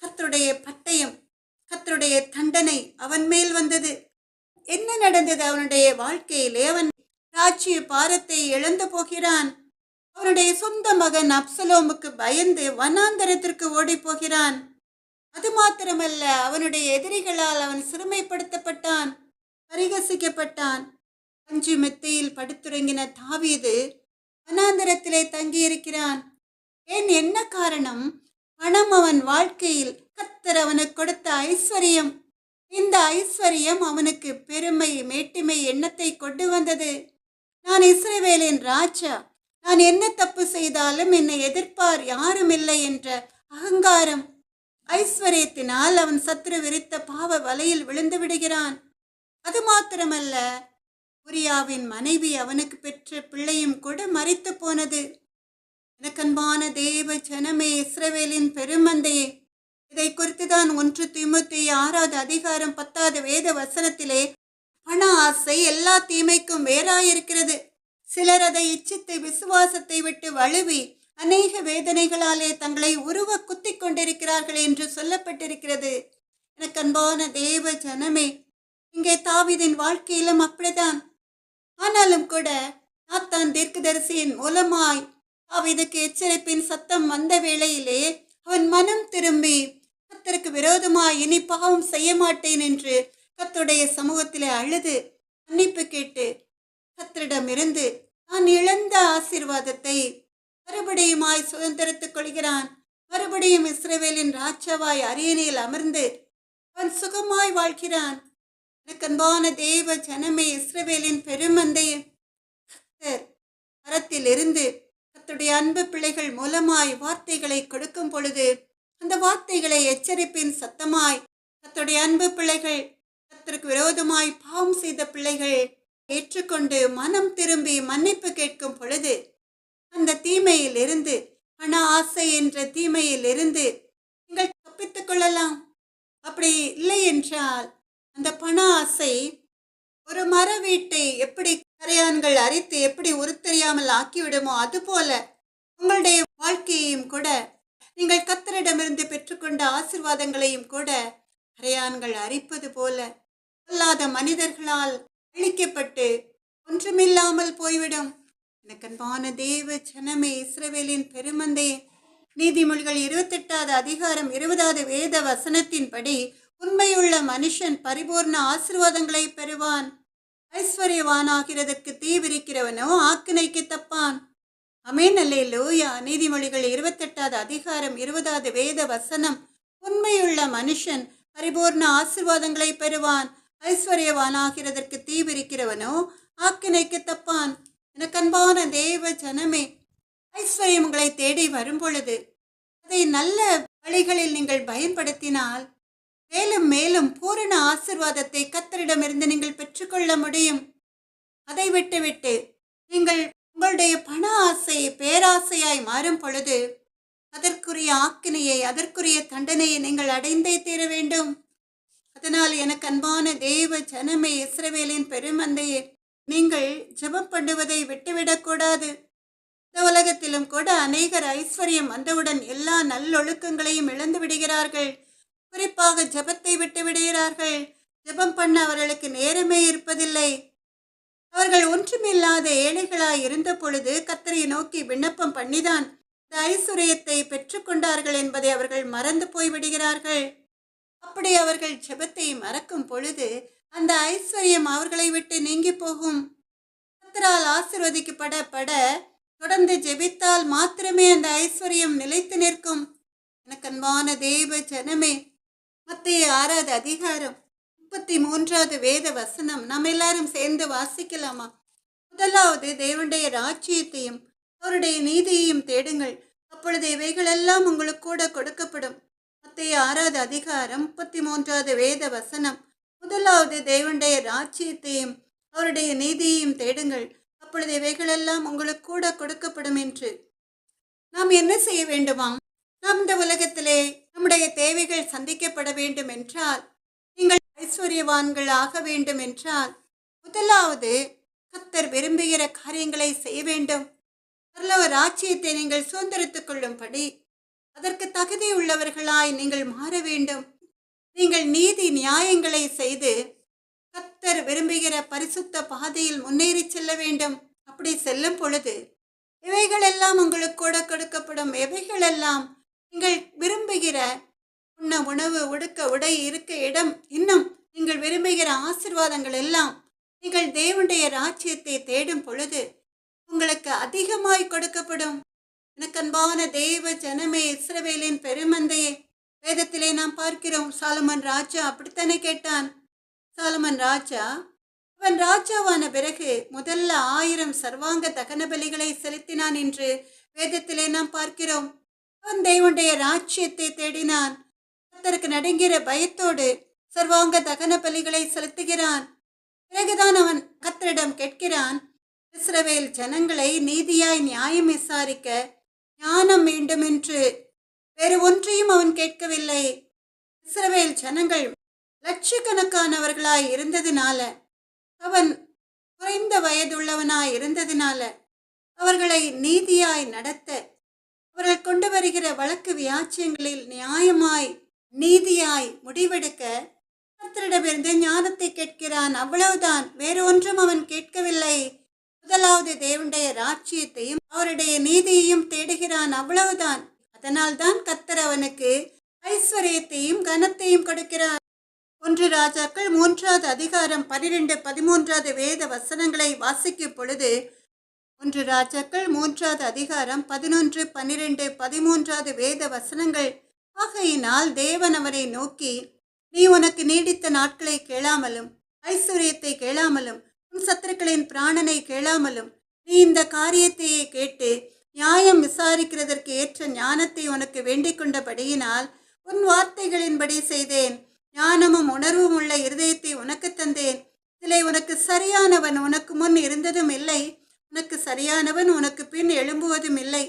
கர்த்தருடைய பட்டயம், கர்த்தருடைய தண்டனை அவன் மேல் வந்தது. என்ன நடந்தது அவனுடைய வாழ்க்கையிலே? அவன் ராஜ்ய பாரத்தை இழந்து போகிறான். அவனுடைய சொந்த மகன் அப்சலோமுக்கு பயந்து வனாந்தரத்திற்கு ஓடி போகிறான். அது மாத்திரமல்ல, அவனுடைய எதிரிகளால் அவன் சிறுமைப்படுத்தப்பட்டான், பரிகசிக்கப்பட்டான். பஞ்சு மெத்தையில் படுத்துறங்கின தாவீது வனாந்தரத்திலே தங்கியிருக்கிறான். ஏன், என்ன காரணம்? பணம் அவன் வாழ்க்கையில் கர்த்தர் அவனுக்கு கொடுத்த ஐஸ்வர்யம். இந்த ஐஸ்வர்யம் அவனுக்கு பெருமை, மேட்டிமை எண்ணத்தை கொண்டு வந்தது. நான் இஸ்ரவேலின் ராஜா, நான் என்ன தப்பு செய்தாலும் என்னை எதிர்ப்பார் யாரும் இல்லை என்ற அகங்காரம், ஐஸ்வர்யத்தினால் அவன் சத்துரு விரித்த பாவ வலையில் விழுந்து விடுகிறான். அது மாத்திரமல்ல, உரியாவின் மனைவி அவனுக்கு பெற்ற பிள்ளையும் கூட மரித்து போனது. எனக்கன்பான தேவ ஜனமே, இஸ்ரவேலின் பெருமந்தையே, இதை குறித்துதான் 1 தீமோத்தேயு 6வது அதிகாரம் 10வது வேத வசனத்திலே பண ஆசை எல்லா தீமைக்கும் வேறாயிருக்கிறது, சிலர் அதை இச்சித்து விசுவாசத்தை விட்டு வழுவி அநேக வேதனைகளாலே தங்களை உருவ குத்திக் கொண்டிருக்கிறார்கள் என்று சொல்லப்பட்டிருக்கிறது. எனக்கு அன்பான தேவ ஜனமே, இங்கே தாவீதின் வாழ்க்கையிலும் அப்படிதான். ஆனாலும் கூட நாத்தான் தீர்க்கதரிசியின் மூலமாய் தாவீதுக்கு எச்சரிப்பின் சத்தம் வந்த வேளையிலே அவன் மனம் திரும்பி கர்த்தருக்கு விரோதமாய் இனி பாவம் செய்ய மாட்டேன் என்று கர்த்தருடைய சமூகத்திலே அழுது மன்னிப்பு கேட்டு கர்த்தரிடமிருந்து தான் இழந்த ஆசீர்வாதத்தை மறுபடியுமாய் சுதந்திரத்துக் கொள்கிறான். மறுபடியும் இஸ்ரவேலின் ராஜாவாய் அரியணையில் அமர்ந்து அவன் சுகமாய் வாழ்கிறான். எனக்கன்பான தேவ ஜனமே, இஸ்ரவேலின் பெருமந்தையே, கர்த்தர் மரத்திலிருந்து கர்த்தருடைய அன்பு பிள்ளைகள் மூலமாய் வார்த்தைகளை கொடுக்கும் பொழுது அந்த வார்த்தைகளை எச்சரிப்பின் சத்தமாய் கர்த்தருடைய அன்பு பிள்ளைகள், கர்த்தருக்கு விரோதமாய் பாவம் செய்த பிள்ளைகள் ஏற்றுக்கொண்டு மனம் திரும்பி மன்னிப்பு கேட்கும் பொழுது அந்த தீமையிலிருந்து, பண ஆசை என்ற தீமையிலிருந்து நீங்கள் தப்பித்துக் கொள்ளலாம். அப்படி இல்லை என்றால் அந்த பண ஆசை ஒரு மர வீட்டை எப்படி கரையான்கள் அரித்து எப்படி உருத்தெரியாமல் ஆக்கிவிடுமோ அதுபோல உங்களுடைய வாழ்க்கையையும் கூட, நீங்கள் கர்த்தரிடமிருந்து பெற்றுக்கொண்ட ஆசீர்வாதங்களையும் கூட கரையான்கள் அரிப்பது போல பொல்லாத மனிதர்களால் அழிக்கப்பட்டு ஒன்றுமில்லாமல் போய்விடும். எனக்கன்பான தேவ ஜனமே, இஸ்ரவேலின் பெருமந்தையே, நீதிமொழிகள் 28வது அதிகாரம் 20வது வேத வசனத்தின்படி உண்மையுள்ள மனுஷன் பரிபூர்ண ஆசீர்வாதங்களை பெறுவான். ஐஸ்வர்யவானாகிறதற்கு தீ விரிக்கிறவனோ ஆக்கினைக்கு தப்பான். அமேன், அல்லேலூயா. நீதிமொழிகள் 28வது அதிகாரம் 20வது வேத வசனம், உண்மையுள்ள மனுஷன் பரிபூர்ண ஆசீர்வாதங்களை பெறுவான், ஐஸ்வர்யவானாகிறதற்கு தீ விரிக்கிறவனோ ஆக்கினைக்கு தப்பான். எனக்கன்பான தேவ ஜனமே, ஐஸ்வர்யம் உங்களை தேடி வரும் பொழுது அதை நல்ல வழிகளில் நீங்கள் பயன்படுத்தினால் மேலும் மேலும் பூரண ஆசீர்வாதத்தை கர்த்தரிடமிருந்து நீங்கள் பெற்றுக்கொள்ள முடியும். அதை விட்டுவிட்டு நீங்கள் உங்களுடைய பண ஆசை பேராசையாய் மாறும் பொழுது அதற்குரிய ஆக்கினையை, அதற்குரிய தண்டனையை நீங்கள் அடைந்தே தீர வேண்டும். அதனால் எனக்கு அன்பான தேவ ஜனமே, இஸ்ரவேலின் பெருமந்தையே, நீங்கள் ஜெபம் பண்ணுவதை விட்டுவிடக்கூடாது. இந்த உலகத்திலும் கூட அநேகர் ஐஸ்வர்யம் வந்தவுடன் எல்லா நல்லொழுக்கங்களையும் இழந்து விடுகிறார்கள். குறிப்பாக ஜெபத்தை விட்டு விடுகிறார்கள். ஜெபம் பண்ண அவர்களுக்கு நேரமே இருப்பதில்லை. அவர்கள் ஒன்றுமில்லாத ஏழைகளாய் இருந்த பொழுது கர்த்தரை நோக்கி விண்ணப்பம் பண்ணிதான் இந்த ஐஸ்வர்யத்தை பெற்றுக்கொண்டார்கள் என்பதை அவர்கள் மறந்து போய் விடுகிறார்கள். அப்படி அவர்கள் ஜெபத்தை மறக்கும் பொழுது அந்த ஐஸ்வர்யம் அவர்களை விட்டு நீங்கி போகும். கர்த்தரால் ஆசீர்வதிக்கப்பட தொடர்ந்து ஜெபித்தால் மாத்திரமே அந்த ஐஸ்வர்யம் நிலைத்து நிற்கும். எனக்கு அன்பான தேவ ஜனமே, மத்தேயு 6வது அதிகாரம் 33வது வேத வசனம் நாம் எல்லாரும் சேர்ந்து வாசிக்கலாமா? முதலாவது தேவனுடைய ராஜ்யத்தையும் அவருடைய நீதியையும் தேடுங்கள், அப்பொழுது இவைகளெல்லாம் உங்களுக்கு கூட கொடுக்கப்படும். மத்தேயு 6வது அதிகாரம் 33வது வேத வசனம், முதலாவது தேவனுடைய ராஜ்யத்தையும் அவருடைய நீதியையும் தேடுங்கள், அப்பொழுது இவைகளெல்லாம் உங்களுக்கு கூட கொடுக்கப்படும் என்று. நாம் என்ன செய்ய வேண்டுமாம்? நாம் இந்த உலகத்திலே நம்முடைய தேவைகள் சந்திக்கப்பட வேண்டும் என்றால், நீங்கள் ஐஸ்வர்யவான்கள் ஆக வேண்டும் என்றால், முதலாவது கர்த்தர் விரும்புகிற காரியங்களை செய்ய வேண்டும். பரலோக ராஜ்யத்தை நீங்கள் சுதந்திரித்துக் கொள்ளும்படி அதற்கு தகுதி உள்ளவர்களாய் நீங்கள் மாற வேண்டும். நீங்கள் நீதி நியாயங்களை செய்து கர்த்தர் விரும்புகிற பரிசுத்த பாதையில் முன்னேறி செல்ல வேண்டும். அப்படி செல்லும் பொழுது இவைகளெல்லாம் உங்களுக்கு கூட கொடுக்கப்படும். எவைகளெல்லாம் நீங்கள் விரும்புகிற உண்ண உணவு, உடுக்க உடை, இருக்க இடம், இன்னும் நீங்கள் விரும்புகிற ஆசீர்வாதங்கள் எல்லாம் நீங்கள் தேவனுடைய ராஜ்யத்தை தேடும் பொழுது உங்களுக்கு அதிகமாய் கொடுக்கப்படும். எனக்கு அன்பான தேவ ஜனமே, இஸ்ரவேலின் பெருமந்தையே, வேதத்திலே நாம் பார்க்கிறோம், சாலமன் ராஜா அப்படித்தானே கேட்டான். சாலமன் ராஜா அவன் ராஜாவான பிறகு முதல்ல 1000 சர்வாங்க தகன பலிகளை செலுத்தினான் என்று வேதத்திலே நாம் பார்க்கிறோம். அவன் தேவனுடைய ராஜ்யத்தை தேடினான். கர்த்தருக்கு நடுங்கிற பயத்தோடு சர்வாங்க தகன பலிகளை செலுத்துகிறான். பிறகுதான் அவன் கர்த்தரிடம் கேட்கிறான், இஸ்ரவேல் ஜனங்களை நீதியாய் நியாயம் விசாரிக்க ஞானம் வேண்டும் என்று. வேறு ஒன்றையும் அவன் கேட்கவில்லை. இஸ்ரவேல் ஜனங்கள் லட்சக்கணக்கானவர்களாய் இருந்ததினால, அவன் குறைந்த வயதுள்ளவனாய் இருந்ததினால அவர்களை நீதியாய் நடத்த, அவர்கள் கொண்டு வருகிற வழக்கு வியாச்சியங்களில் நியாயமாய் நீதியாய் முடிவெடுக்க கர்த்தரிடமிருந்து ஞானத்தை கேட்கிறான். அவ்வளவுதான், வேறு ஒன்றும் அவன் கேட்கவில்லை. முதலாவது தேவனுடைய ராஜ்யத்தையும் அவருடைய நீதியையும் தேடுகிறான், அவ்வளவுதான். அதனால்தான் கர்த்தர் அவனுக்கு ஐஸ்வர்யத்தையும் கனத்தையும் கொடுக்கிறார். 1 ராஜாக்கள் 3வது அதிகாரம் 12, 13 வேத வசனங்களை வாசிக்கும் பொழுது, 1 ராஜாக்கள் 3வது அதிகாரம் 11, 12, 13 வேத வசனங்கள், ஆகையினால் தேவன் அவரை நோக்கி, நீ உனக்கு நீடித்த நாட்களை கேளாமலும் ஐஸ்வர்யத்தை கேளாமலும் உன் சத்துருக்களின் பிராணனை கேளாமலும் நீ இந்த காரியத்தையே கேட்டு நியாயம் விசாரிக்கிறதற்கு ஏற்ற ஞானத்தை உனக்கு வேண்டிக் கொண்டபடியினால் உன் வார்த்தைகளின்படி செய்தேன். ஞானமும் உணர்வும் உள்ள இருதயத்தை உனக்கு தந்தேன். இதிலே உனக்கு சரியானவன் உனக்கு முன் இருந்ததும் இல்லை, உனக்கு சரியானவன் உனக்கு பின் எழும்புவதும் இல்லை.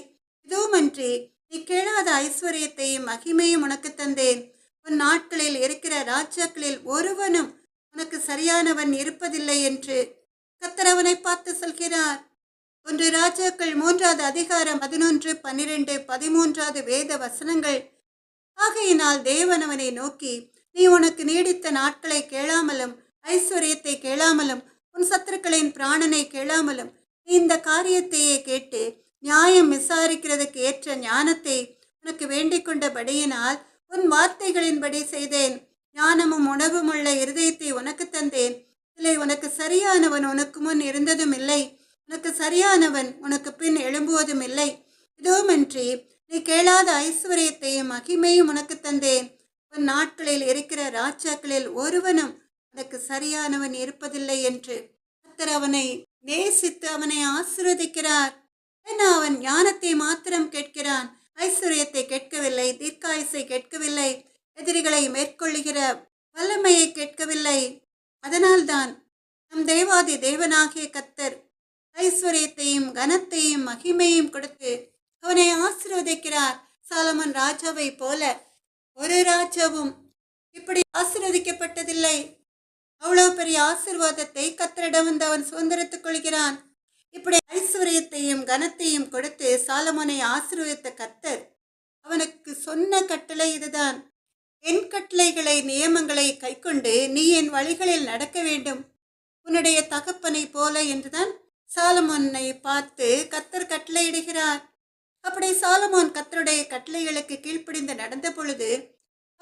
இதுவுமன்றி நீ கேளாத ஐஸ்வர்யத்தையும் மகிமையும் உனக்கு தந்தேன். உன் நாட்களில் இருக்கிற ராஜாக்களில் ஒருவனும் உனக்கு சரியானவன் இருப்பதில்லை என்று கர்த்தர் அவனை பார்த்து சொல்கிறார். 1 ராஜாக்கள் 3வது அதிகாரம் 11, 12, 13 வேத வசனங்கள், ஆகையினால் தேவன் அவனை நோக்கி, நீ உனக்கு நீடித்த நாட்களை கேளாமலும் ஐஸ்வர்யத்தை கேளாமலும் உன் சத்துருக்களின் பிராணனை கேளாமலும் நீ இந்த காரியத்தையே கேட்டு நியாயம் விசாரிக்கிறதுக்கு ஏற்ற ஞானத்தை உனக்கு வேண்டிக் கொண்டபடியினால் உன் வார்த்தைகளின்படி செய்தேன். ஞானமும் உணவும் உள்ள இருதயத்தை உனக்கு தந்தேன். இல்லை, உனக்கு சரியானவன் உனக்கு முன் இருந்ததும் இல்லை, உனக்கு சரியானவன் உனக்கு பின் எழும்புவதும் இல்லை. இதுவுமன்றி நீ கேளாத ஐஸ்வர்யத்தையும் மகிமையும் உனக்கு தந்தேன். உன் நாட்களில் இருக்கிற ராஜாக்களில் ஒருவனும் உனக்கு சரியானவன் இருப்பதில்லை என்று கர்த்தர் அவனை நேசித்து அவனை ஆசீர்வதிக்கிறார். ஏன்னா அவன் ஞானத்தை மாத்திரம் கேட்கிறான், ஐஸ்வர்யத்தை கேட்கவில்லை, தீர்க்காயுசை கேட்கவில்லை, எதிரிகளை மேற்கொள்ளுகிற வல்லமையை கேட்கவில்லை. அதனால்தான் நம் தேவாதி தேவனாகிய கர்த்தர் ஐஸ்வர்யத்தையும் கனத்தையும் மகிமையும் கொடுத்து அவனை ஆசீர்வதிக்கிறார். சாலமன் ராஜாவை போல ஒரு ராஜாவும் இப்படி ஆசீர்வதிக்கப்பட்டதில்லை. அவ்வளவு பெரிய ஆசீர்வாதத்தை கர்த்தரிடம் வந்து அவன் சுதந்திரத்துக் கொள்கிறான். இப்படி ஐஸ்வர்யத்தையும் கனத்தையும் கொடுத்து சாலமோனை ஆசீர்வதித்த கர்த்தர் அவனுக்கு சொன்ன கட்டளை இதுதான், என் கட்டளைகளை நியமங்களை கைக்கொண்டு நீ என் வழிகளில் நடக்க வேண்டும், உன்னுடைய தகப்பனை போல என்றுதான் சாலமோனை பார்த்து கர்த்தர் கட்டளையிடுகிறார். அப்படி சாலமோன் கர்த்தருடைய கட்டளைகளுக்கு கீழ்ப்படிந்து நடந்த பொழுது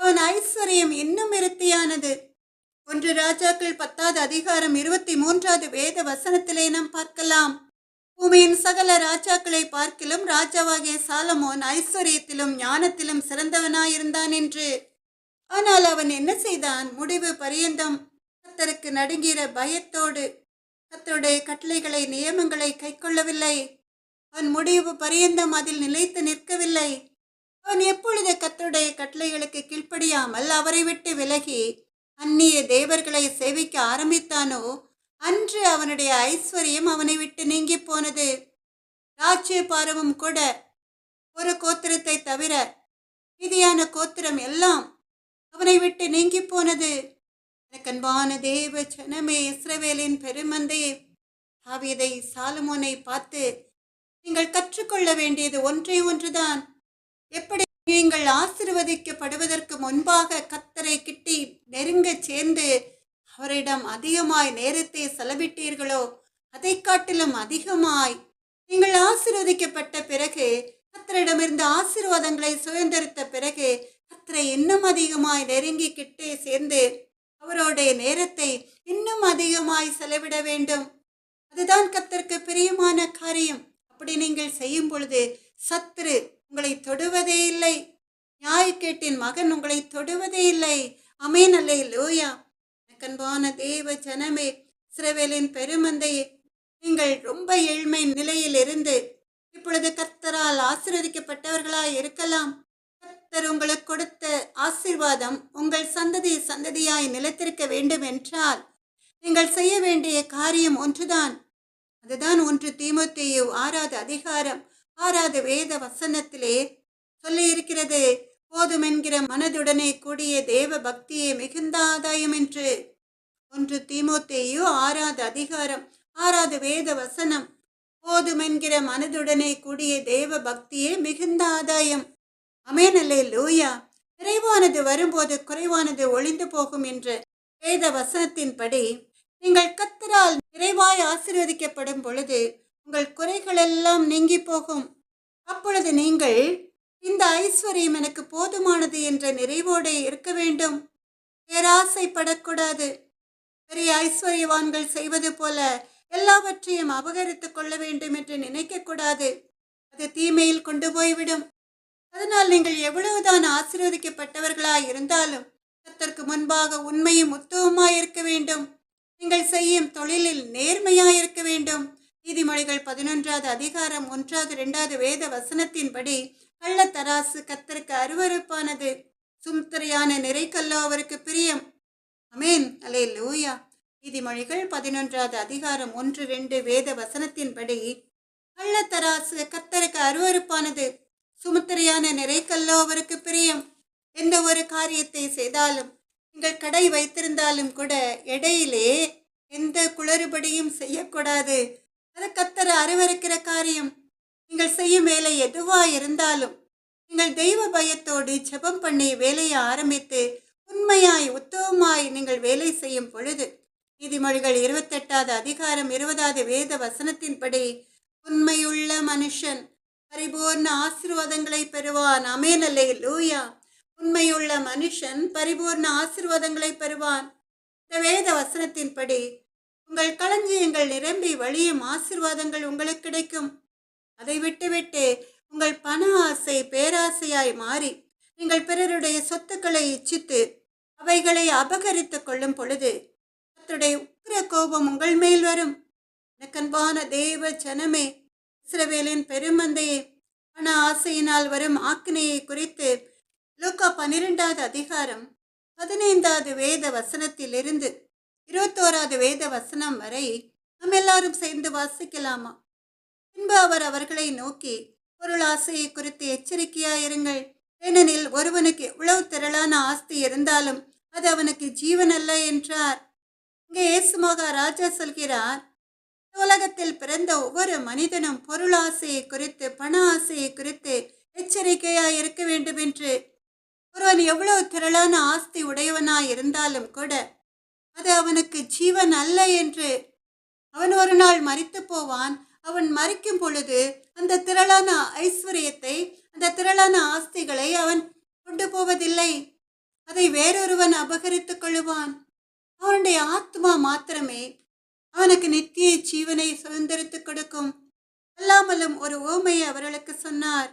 அவன் ஐஸ்வர்யம் இன்னும் விருத்தியானது. 1 ராஜாக்கள் 10வது அதிகாரம் 23 வேத வசனத்திலே நாம் பார்க்கலாம், பூமியின் சகல ராஜாக்களை பார்க்கிலும் ராஜாவாகிய சாலமோன் ஐஸ்வர்யத்திலும் ஞானத்திலும் சிறந்தவனாயிருந்தான் என்று. ஆனால் அவன் என்ன செய்தான்? முடிவு பரியந்தம் கர்த்தருக்கு நடுங்கிற பயத்தோடு கர்த்தருடைய கட்டளைகளை நியமங்களை கைக்கொள்ளவில்லை. அவன் முடிவு பரியந்தம் அதில் நிலைத்து நிற்கவில்லை. அவன் எப்பொழுது கர்த்தருடைய கட்டளைகளுக்கு கீழ்ப்படியாமல் அவரை விட்டு விலகி அந்நிய தேவர்களை சேவிக்க ஆரம்பித்தானோ அன்று அவனுடைய ஐஸ்வர்யம் அவனை விட்டு நீங்கி போனது. ராஜ்ய பாரமும் கூட ஒரு கோத்திரத்தை தவிர மீதியான கோத்திரம் எல்லாம் அவனை விட்டு நீங்கி போனது. அன்பான தேவ ஜனமே, இஸ்ரவேலின் பெருமந்தையே, தாவீதை சாலமோனை பார்த்து நீங்கள் கற்றுக்கொள்ள வேண்டியது ஒன்றே ஒன்றுதான். எப்படி நீங்கள் ஆசீர்வதிக்கப்படுவதற்கு முன்பாக கர்த்தரை கிட்டி நெருங்க சேர்ந்து அவரிடம் அதிகமாய் நேரத்தை செலவிட்டீர்களோ அதை காட்டிலும் அதிகமாய் நீங்கள் ஆசீர்வதிக்கப்பட்ட பிறகு, கர்த்தரிடமிருந்து ஆசீர்வாதங்களை சுதந்திரித்த பிறகு கர்த்தரை இன்னும் அதிகமாய் நெருங்கி கிட்டே சேர்ந்து அவருடைய நேரத்தை இன்னும் அதிகமாய் செலவிட வேண்டும். அதுதான் கர்த்தருக்கு பிரியமான காரியம். அப்படி நீங்கள் செய்யும் பொழுது சத்துரு உங்களை தொடுவதே இல்லை. நியாயக்கேட்டின் மகன் உங்களை தொடுவதே இல்லை. ஆமென், அல்லேலூயா. அன்பான தேவ ஜனமே, இஸ்ரவேலின் பெருமந்தையே, நீங்கள் ரொம்ப ஏழ்மை நிலையில் இருந்து இப்பொழுது கர்த்தரால் ஆசீர்வதிக்கப்பட்டவர்களாய் இருக்கலாம். கர்த்தர் உங்களுக்கு கொடுத்த ஆசீர்வாதம் உங்கள் சந்ததி சந்ததியாய் நிலைத்திருக்க வேண்டும் என்றால் நீங்கள் செய்ய வேண்டிய காரியம் ஒன்றுதான். அதுதான் 1 தீமோத்தேயு 6வது அதிகாரம் 6வது வேத வசனத்திலே சொல்லி இருக்கிறது. போதுமென்கிற மனதுடனே கூடிய தேவ பக்தியே மிகுந்த ஆதாயம் என்று. 1 தீமோத்தேயு 6வது அதிகாரம் 6வது வேத வசனம். போதுமென்கிற மனதுடனே கூடிய தேவ பக்தியே மிகுந்த ஆதாயம். ஆமென், அல்லேலூயா. நிறைவானது வரும்போது குறைவானது ஒளிந்து போகும் என்ற வேத வசனத்தின்படி நீங்கள் கர்த்தரால் நிறைவாய் ஆசீர்வதிக்கப்படும் பொழுது உங்கள் குறைகள் எல்லாம் நீங்கி போகும். அப்பொழுது நீங்கள் இந்த ஐஸ்வர்யம் எனக்கு போதுமானது என்ற நிறைவோடு இருக்க வேண்டும். பேராசைப்படக்கூடாது. பெரிய ஐஸ்வர்யவான்கள் செய்வது போல எல்லாவற்றையும் அபகரித்துக் கொள்ள வேண்டும் என்று நினைக்கக்கூடாது. அது தீமையில் கொண்டு போய்விடும். அதனால் நீங்கள் எவ்வளவுதான் ஆசீர்வதிக்கப்பட்டவர்களாய் இருந்தாலும் கர்த்தருக்கு முன்பாக உண்மையும் உத்தமமாய் இருக்க வேண்டும். நீங்கள் செய்யும் தொழிலில் நேர்மையாய் இருக்க வேண்டும். நீதிமொழிகள் 11வது அதிகாரம் 1வது 2வது வேத வசனத்தின்படி கள்ளத்தராசு கர்த்தருக்கு அருவருப்பானது, சும்திரையான நிறைக்கல்லோ அவருக்கு பிரியம். ஆமென், அல்லேலூயா. நீதிமொழிகள் 11வது அதிகாரம் 1, 2 வேத வசனத்தின்படி கள்ளத்தராசு கர்த்தருக்கு அருவருப்பானது, சுமுத்திரையான நிறைக்கல்லோ அவருக்கு பிரியம். எந்த ஒரு காரியத்தை செய்தாலும் நீங்கள் கடை வைத்திருந்தாலும் கூட எடையிலே எந்த குளறுபடியும் செய்யக்கூடாது. அது கர்த்தர் அருவருக்கிற காரியம். நீங்கள் செய்யும் வேலை எதுவா இருந்தாலும் நீங்கள் தெய்வ பயத்தோடு ஜெபம் பண்ணி வேலையை ஆரம்பித்து உண்மையாய் உத்தமமாய் நீங்கள் வேலை செய்யும் பொழுது நீதிமொழிகள் 28வது அதிகாரம் 20வது வேத வசனத்தின்படி உண்மையுள்ள மனுஷன் பரிபூர்ண ஆசீர்வாதங்களை பெறுவான். ஆமென், அல்லேலூயா. உண்மையுள்ள மனுஷன் பரிபூர்ண ஆசீர்வாதங்களை பெறுவான். இந்த வேத வசனத்தின்படி உங்கள் களஞ்சியங்கள் நிரம்பி வழியும் ஆசீர்வாதங்கள் உங்களுக்கு கிடைக்கும். அதை விட்டுவிட்டு உங்கள் பண ஆசை பேராசையாய் மாறி நீங்கள் பிறருடைய சொத்துக்களை இச்சித்து அவைகளை அபகரித்துக் கொள்ளும் பொழுது கர்த்தருடைய உக்கிர கோபம் உங்கள் மேல் வரும். எனக்கன்பான தேவ ஜனமே, இஸ்ரவேலின் பெருமந்தையே, பண ஆசையினால் வரும் ஆக்கினையை குறித்து லூக்கா 12வது அதிகாரம் 15வது வேத வசனத்திலிருந்து 21வது வேத வசனம் வரை நாம் எல்லாரும் சேர்ந்து வாசிக்கலாமா? பின்பு அவர் அவர்களை நோக்கி, பொருள் ஆசையை குறித்து எச்சரிக்கையாயிருங்கள். ஏனெனில் ஒருவனுக்கு எவ்வளவு திரளான ஆஸ்தி இருந்தாலும் அது அவனுக்கு ஜீவன் அல்ல என்றார். இங்கே இயேசு மகாராஜா சொல்கிறார், உலகத்தில் பிறந்த ஒவ்வொரு மனிதனும் பொருள் ஆசையை குறித்து பண ஆசையை குறித்து எச்சரிக்கையாய் இருக்க வேண்டும் என்று. ஒருவன் எவ்வளவு திரளான ஆஸ்தி உடையவனாய் இருந்தாலும் கூட அது அவனுக்கு ஜீவன் அல்ல என்று. அவன் ஒரு நாள் மரித்து போவான். அவன் மரிக்கும் பொழுது அந்த திரளான ஐஸ்வர்யத்தை, அந்த திரளான ஆஸ்திகளை அவன் கொண்டு போவதில்லை. அதை வேறொருவன் அபகரித்துக் கொள்ளுவான். அவனுடைய ஆத்மா மாத்திரமே அவனுக்கு நித்திய ஜீவனை சுதந்திரித்துக் கொடுக்கும். அல்லாமலும் ஒரு ஓமையை அவர்களுக்கு சொன்னார்.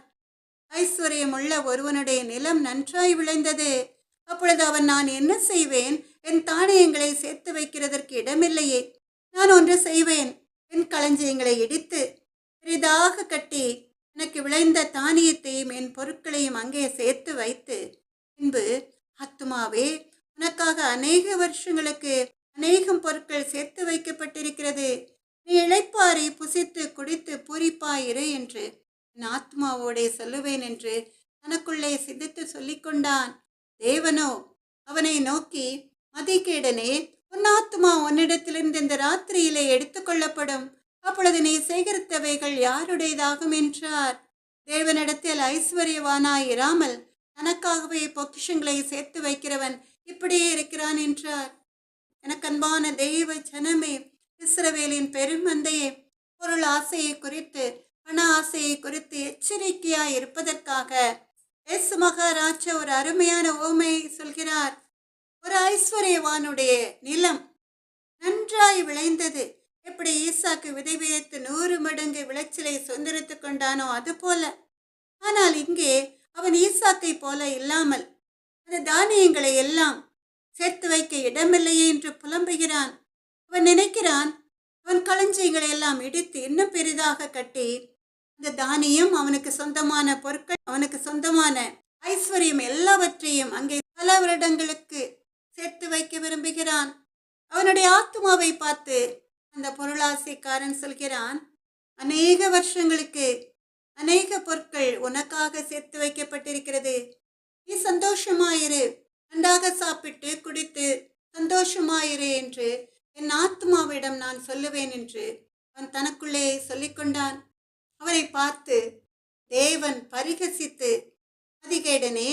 ஐஸ்வர்யம் உள்ள ஒருவனுடைய நிலம் நன்றாய் விளைந்தது. அப்பொழுது அவன், நான் என்ன செய்வேன்? என் தானியங்களை சேர்த்து வைக்கிறதற்கு இடமில்லையே. நான் ஒன்று செய்வேன், என் களஞ்சியங்களை இடித்து பெரிதாக கட்டி எனக்கு விளைந்த தானியத்தையும் என் பொருட்களையும் அங்கே சேர்த்து வைத்து, பின்பு ஆத்துமாவே, உனக்காக அநேக வருஷங்களுக்கு அநேகம் பொருட்கள் சேர்த்து வைக்கப்பட்டிருக்கிறது. நீ இளைப்பாரி புசித்து குடித்து பூரிப்பாயிரு என்று என் ஆத்மாவோடே சொல்லுவேன் என்று தனக்குள்ளே சிந்தித்து சொல்லிக்கொண்டான். தேவனோ அவனை நோக்கி, மதிகேடனே, உன் ஆத்மா உன்னிடத்திலிருந்து இந்த ராத்திரியிலே எடுத்துக்கொள்ளப்படும். அப்பொழுது நீ சேகரித்தவைகள் யாருடையதாகும் என்றார். தேவனிடத்தில் ஐஸ்வர்யவானாயிராமல் தனக்காகவே பொக்கிஷங்களை சேர்த்து வைக்கிறவன் இப்படியே இருக்கிறான் என்றார். எனக்கன்பான தெய்வ ஜனமே, இஸ்ரவேலின் பெருமந்தையே, பொருள் ஆசையை குறித்து பண ஆசையை குறித்து எச்சரிக்கையாய் இருப்பதற்காக இயேசு மகாராஜா ஒரு அருமையான ஓமையை சொல்கிறார். ஒரு ஐஸ்வர்யவானுடைய நிலம் நன்றாய் விளைந்தது. எப்படி ஈசாக்கு விதை விதைத்து 100 மடங்கு விளைச்சலை சுதந்திரித்துக் கொண்டானோ அதுபோல. ஆனால் இங்கே அவன் ஈசாக்கை போல இல்லாமல் அந்த தானியங்களை எல்லாம் சேர்த்து வைக்க இடமில்லையே என்று புலம்புகிறான். அவன் நினைக்கிறான், அவன் களஞ்சியங்களை எல்லாம் இடித்து இன்னும் பெரிதாக கட்டி அந்த தானியம், அவனுக்கு சொந்தமான பொருட்கள், அவனுக்கு சொந்தமான ஐஸ்வர்யம் எல்லாவற்றையும் அங்கே பல வருடங்களுக்கு சேர்த்து வைக்க விரும்புகிறான். அவனுடைய ஆத்மாவை பார்த்து அந்த பொருளாசைக்காரன் சொல்கிறான், அநேக வருஷங்களுக்கு அநேக பொருட்கள் உனக்காக சேர்த்து வைக்கப்பட்டிருக்கிறது. நீ சந்தோஷமாயிரு, நன்றாக சாப்பிட்டு குடித்து சந்தோஷமாயிரு என்று என் ஆத்மாவிடம் நான் சொல்லுவேன் என்று அவன் தனக்குள்ளே சொல்லிக்கொண்டான். அவரை பார்த்து தேவன் பரிகசித்து, அதிகேடனே,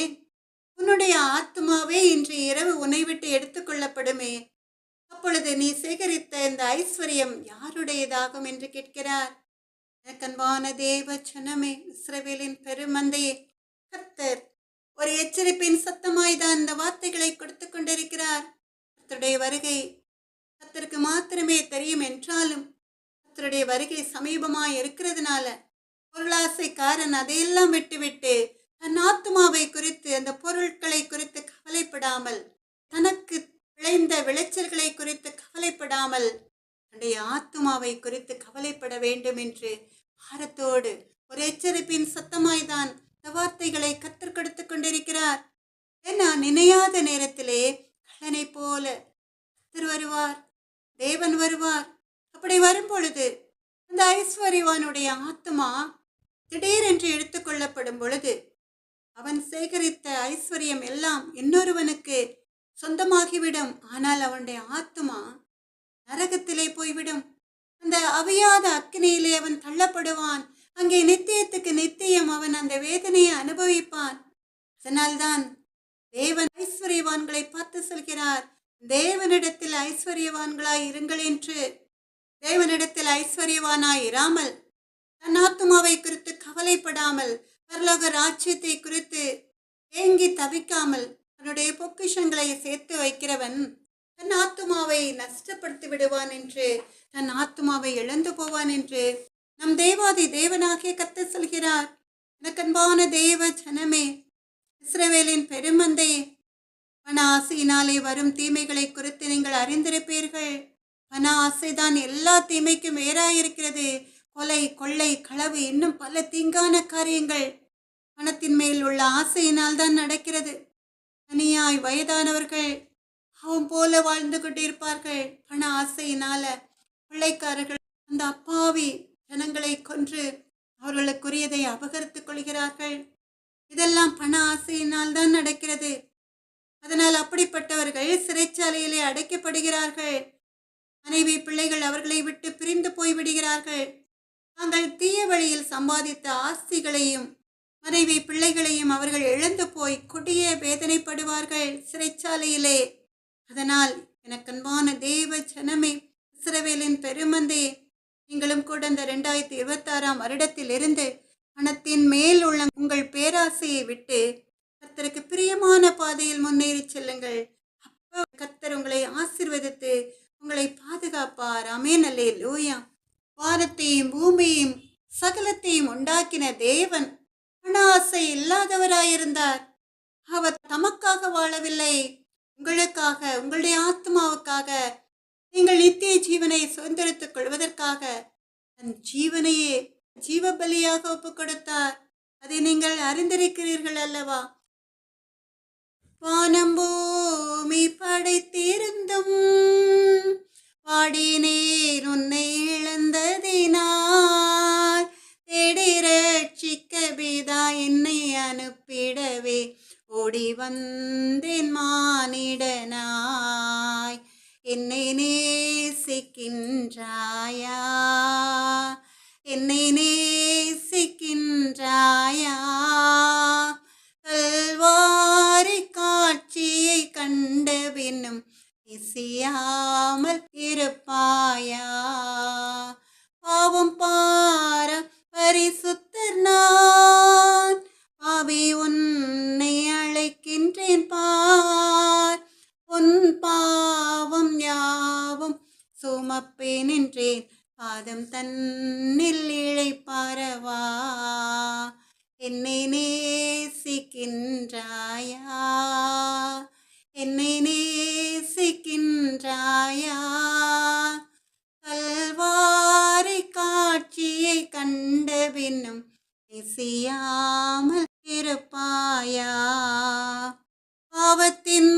உன்னுடைய ஆத்மாவே இன்று இரவு உன்னை விட்டு எடுத்துக்கொள்ளப்படுமே, அப்பொழுது நீ சேகரித்த இந்த ஐஸ்வர்யம் யாருடையதாகும் என்று கேட்கிறார். எனக்கன்பான தேவ ஜனமே, இஸ்ரவேலின் பெருமந்தையே, கர்த்தர் ஒரு எச்சரிப்பின் சத்தமாய்தான் இந்த வார்த்தைகளை கொடுத்து கொண்டிருக்கிறார். கர்த்தருடைய வருகை கர்த்தருக்கு மாத்திரமே தெரியும் என்றாலும் கர்த்தருடைய வருகை சமீபமாய் இருக்கிறதுனால பொருளாசைக்காரன் அதையெல்லாம் விட்டுவிட்டு தன் ஆத்மாவை குறித்து, அந்த பொருட்களை குறித்து கவலைப்படாமல், தனக்கு விளைந்த விளைச்சல்களை குறித்து கவலைப்படாமல் தன்னுடைய ஆத்மாவை குறித்து கவலைப்பட வேண்டும் என்று பாரத்தோடு ஒரு எச்சரிப்பின் சத்தமாய்தான் இந்த வார்த்தைகளை கர்த்தர் கொடுத்து கொண்டிருக்கிறார். ஏன்னா நினையாத நேரத்திலே கள்ளனை போல கர்த்தர் வருவார், தேவன் வருவார். அப்படி வரும் பொழுது அந்த ஐஸ்வர்யவானுடைய ஆத்மா திடீரென்று எடுத்துக்கொள்ளப்படும் பொழுது அவன் சேகரித்த ஐஸ்வர்யம் எல்லாம் இன்னொருவனுக்கு சொந்தமாகிவிடும். ஆனால் அவனுடைய ஆத்மா நரகத்திலே போய்விடும். அந்த அவியாத அக்கினியிலே அவன் தள்ளப்படுவான். அங்கே நித்தியத்துக்கு நித்தியம் அவன் அந்த வேதனையை அனுபவிப்பான். அதனால்தான் தேவன் ஐஸ்வர்யவான்களை பார்த்து சொல்கிறார், தேவனிடத்தில் ஐஸ்வர்யவான்களாய் இருங்கள் என்று. தேவனிடத்தில் ஐஸ்வர்யவானாய் இராமல், தன் ஆத்மாவை குறித்து கவலைப்படாமல், பரலோக ராஜ்யத்தை குறித்து ஏங்கி தவிக்காமல் தன்னுடைய பொக்கிஷங்களை சேர்த்து வைக்கிறவன் தன் ஆத்மாவை நஷ்டப்படுத்தி விடுவான் என்று, தன் ஆத்மாவை இழந்து போவான் என்று நம் தேவாதி தேவனாகிய கர்த்தர் சொல்கிறார். எனக்கன்பான தேவ ஜனமே, இஸ்ரவேலின் பெருமந்தையே, பண ஆசையினாலே வரும் தீமைகளை குறித்து நீங்கள் அறிந்திருப்பீர்கள். பண ஆசைதான் எல்லா தீமைக்கும் வேறாயிருக்கிறது. கொலை, கொள்ளை, களவு, இன்னும் பல தீங்கான காரியங்கள் பணத்தின் மேல் உள்ள ஆசையினால் தான் நடக்கிறது. தனியாய் வயதானவர்கள் அவன் போல வாழ்ந்து கொண்டிருப்பார்கள். பண ஆசையினால கொள்ளைக்காரர்கள் அந்த அப்பாவி ஜனங்களை கொன்று அவர்களுக்குரியதை அபகரித்துக் கொள்கிறார்கள். இதெல்லாம் பண ஆசையினால் தான் நடக்கிறது. அதனால் அப்படிப்பட்டவர்கள் சிறைச்சாலையிலே அடைக்கப்படுகிறார்கள். மனைவி பிள்ளைகள் அவர்களை விட்டு பிரிந்து போய்விடுகிறார்கள். தாங்கள் தீய வழியில் சம்பாதித்த ஆஸ்திகளையும் மனைவி பிள்ளைகளையும் அவர்கள் இழந்து போய் கொடிய வேதனைப்படுவார்கள் சிறைச்சாலையிலே. அதனால் எனக்கன்பான தேவ ஜனமே, இஸ்ரவேலின் பெருமந்தே, நீங்களும் கூட இந்த 2026 வருடத்தில் இருந்து பணத்தின் மேல் உள்ள உங்கள் பேராசையை விட்டு கர்த்தருக்கு பிரியமான பாதையில் முன்னேறி செல்லுங்கள். அப்ப கர்த்தர் உங்களை ஆசீர்வதித்து உங்களை பாதுகாப்பார். ஆமென், அல்லேலூயா. வானத்தையும் பூமியையும் சகலத்தையும் உண்டாக்கின தேவன் பண ஆசை இல்லாதவராயிருந்தார். அவர் தமக்காக வாழவில்லை, உங்களுக்காக, உங்களுடைய ஆத்மாவுக்காக, நீங்கள் நித்திய ஜீவனை சுதந்திரித்துக் கொள்வதற்காக தன் ஜீவனையே ஜீவ பலியாக ஒப்புக் கொடுத்தார். அதை நீங்கள் அறிந்திருக்கிறீர்கள் அல்லவா? வானம் பூமி படைத்திருந்தும் பாடினேன் உன்னை இழந்ததினால், தேடி ரட்சிக்க பிதா என்னை அனுப்பிடவே ஓடி வந்தேன் மானிடனாய். என்னை நேசிக்கின்றாயா, என்னை நேசிக்கின்றாயா, கல்வாரி காட்சியை கண்ட பின்னும் இசையாமல் இருப்பாயா. பாவம் பார பரிசுத்தர் நான், பாவி உன்னை அழைக்கின்றேன் பார். உன் பாவம் யாவும் சுமப்பேன் என்றேன். பாதம் தன்னில் இளைப்பாரவா. என்னை நேசிக்கின்றாயா, என்னை நேசிக்கின்றாயா. கல்வாரி காட்சியை கண்ட பின்னும் நேசியாமல் இருப்பாயா. பாவத்தின்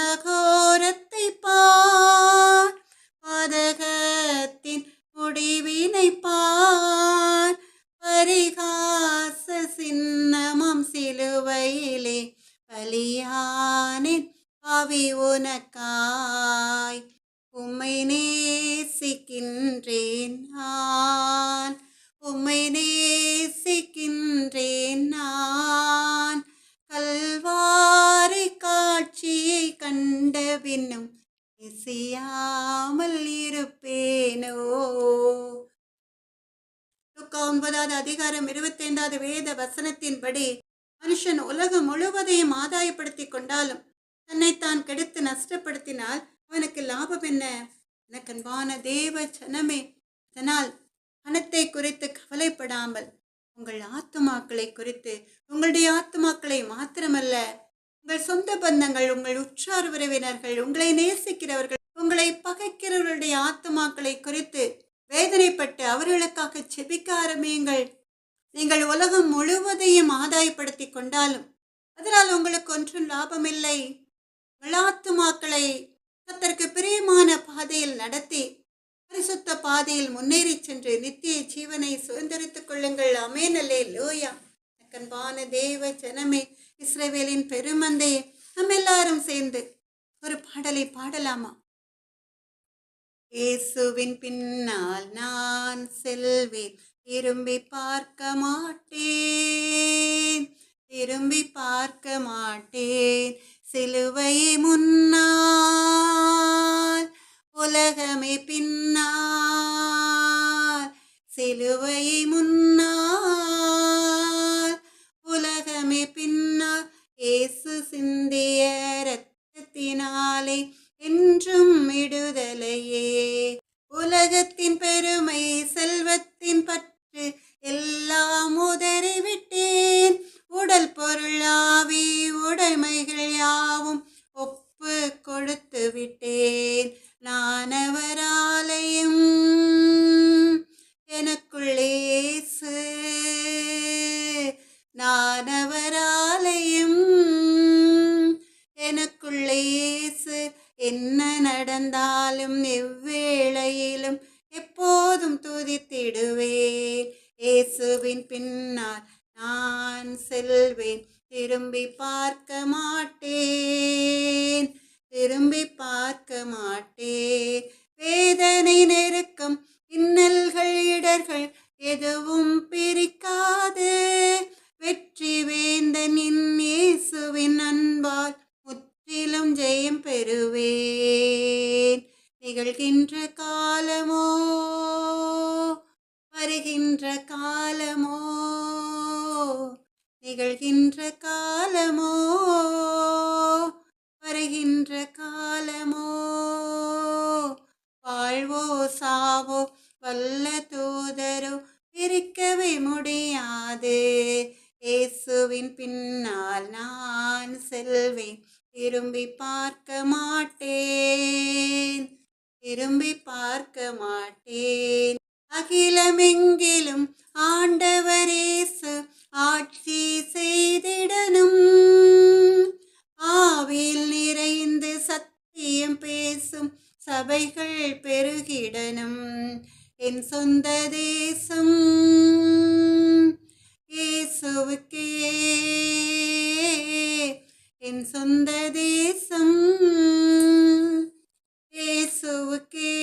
அகோரத்தை பார், பாதகத்தின் முடிவினை பார். பரிகாச சின்னமம் சிலுவையிலே பலியானேன் பாவி உனக்காய். உம்மை நேசிக்கின்றேன் நான், உம்மை நேசிக்கின்றேன் நான். கல்வாரி காட்சியை கண்ட பின்னும் நேசியாமல் இருப்பேனோ. லூக்கா 9வது அதிகாரம் 25வது வேத வசனத்தின்படி, மனுஷன் உலகம் முழுவதையும் ஆதாயப்படுத்திக் கொண்டாலும் தன்னைத்தான் கெடுத்து நஷ்டப்படுத்தினால் அவனுக்கு லாபம் என்ன? எனக்கு அன்பான தேவ ஜனமே, அதனால் பணத்தை குறித்து கவலைப்படாமல் உங்கள் ஆத்துமாக்களை குறித்து, உங்களுடைய ஆத்துமாக்களை மாத்திரமல்ல, உங்கள் சொந்த பந்தங்கள், உங்கள் உற்றார் உறவினர்கள், உங்களை நேசிக்கிறவர்கள், உங்களை பகைக்கிறவர்களுடைய ஆத்துமாக்களை குறித்து வேதனைப்பட்டு அவர்களுக்காக செபிக்க ஆரம்பியுங்கள். நீங்கள் உலகம் முழுவதையும் ஆதாயப்படுத்தி கொண்டாலும் அதனால் உங்களுக்கு ஒன்றும் லாபம் இல்லை. உங்கள் ஆத்துமாக்களை கர்த்தருக்கு பிரியமான பாதையில் நடத்தி பரிசுத்த பாதையில் முன்னேறி சென்று நித்திய ஜீவனை சுதந்திரித்துக் கொள்ளுங்கள். ஆமென், அல்லேலூயா. அன்பான தேவ ஜனமே, இஸ்ரவேலின் பெருமந்தையே, நம்ம எல்லாரும் சேர்ந்து ஒரு பாடலை பாடலாமா? இயேசுவின் பின்னால் நான் செல்வேன், திரும்பி பார்க்க மாட்டேன், திரும்பி பார்க்க மாட்டேன். சிலுவை முன்னால், உலகமே பின்னால். சிலுவை முன்னால், உலகமே பின்னால். இயேசு சிந்திய இரத்தத்தினாலே என்றும் விடுதலையே. உலகத்தின் பெருமை, செல்வத்தின் பற்று எல்லாம் உதறிவிட்டேன். உடல் பொருளாவி உடைமைகள் யாவும் ஒப்பு கொடுத்து விட்டேன். நான் அவராலயம் எனக்குள்ளே இயேசு, நான் அவராலயம் எனக்குள்ளே இயேசு. என்ன நடந்தாலும் எவ்வேளையிலும் எப்போதும் துதித்திடுவேன். இயேசுவின் பின்னால் நான் செல்வேன், திரும்பி பார்க்க மாட்டேன், திரும்பி பார்க்க மாட்டேன். வேதனை, நெருக்கம், இன்னல்கள், இடர்கள் எதுவும் பிரிக்காது. வெற்றி வேந்தன் இயேசுவின் அன்பால் முற்றிலும் ஜெயம் பெறுவேன். நிகழ்கின்ற காலமோ வருகின்ற காலமோ, நிகழ்கின்ற காலமோ வருகின்ற காலமோ. வாழ்வோ சாவோ வல்ல தூதரோ பிரிக்கவே முடியாது. இயேசுவின் பின்னால் நான் செல்வேன், திரும்பி பார்க்க மாட்டேன், திரும்பி பார்க்க மாட்டேன். அகிலமெங்கிலும் ஆண்டவர் இயேசு ஆட்சி செய்திடனும். ஆவியில் நிறைந்து சத்தியம் பேசும் சபைகள் பெருகிடனும். என் சொந்த தேசம் இயேசுவுக்கே, என் சொந்த தேசம் இயேசுவுக்கே.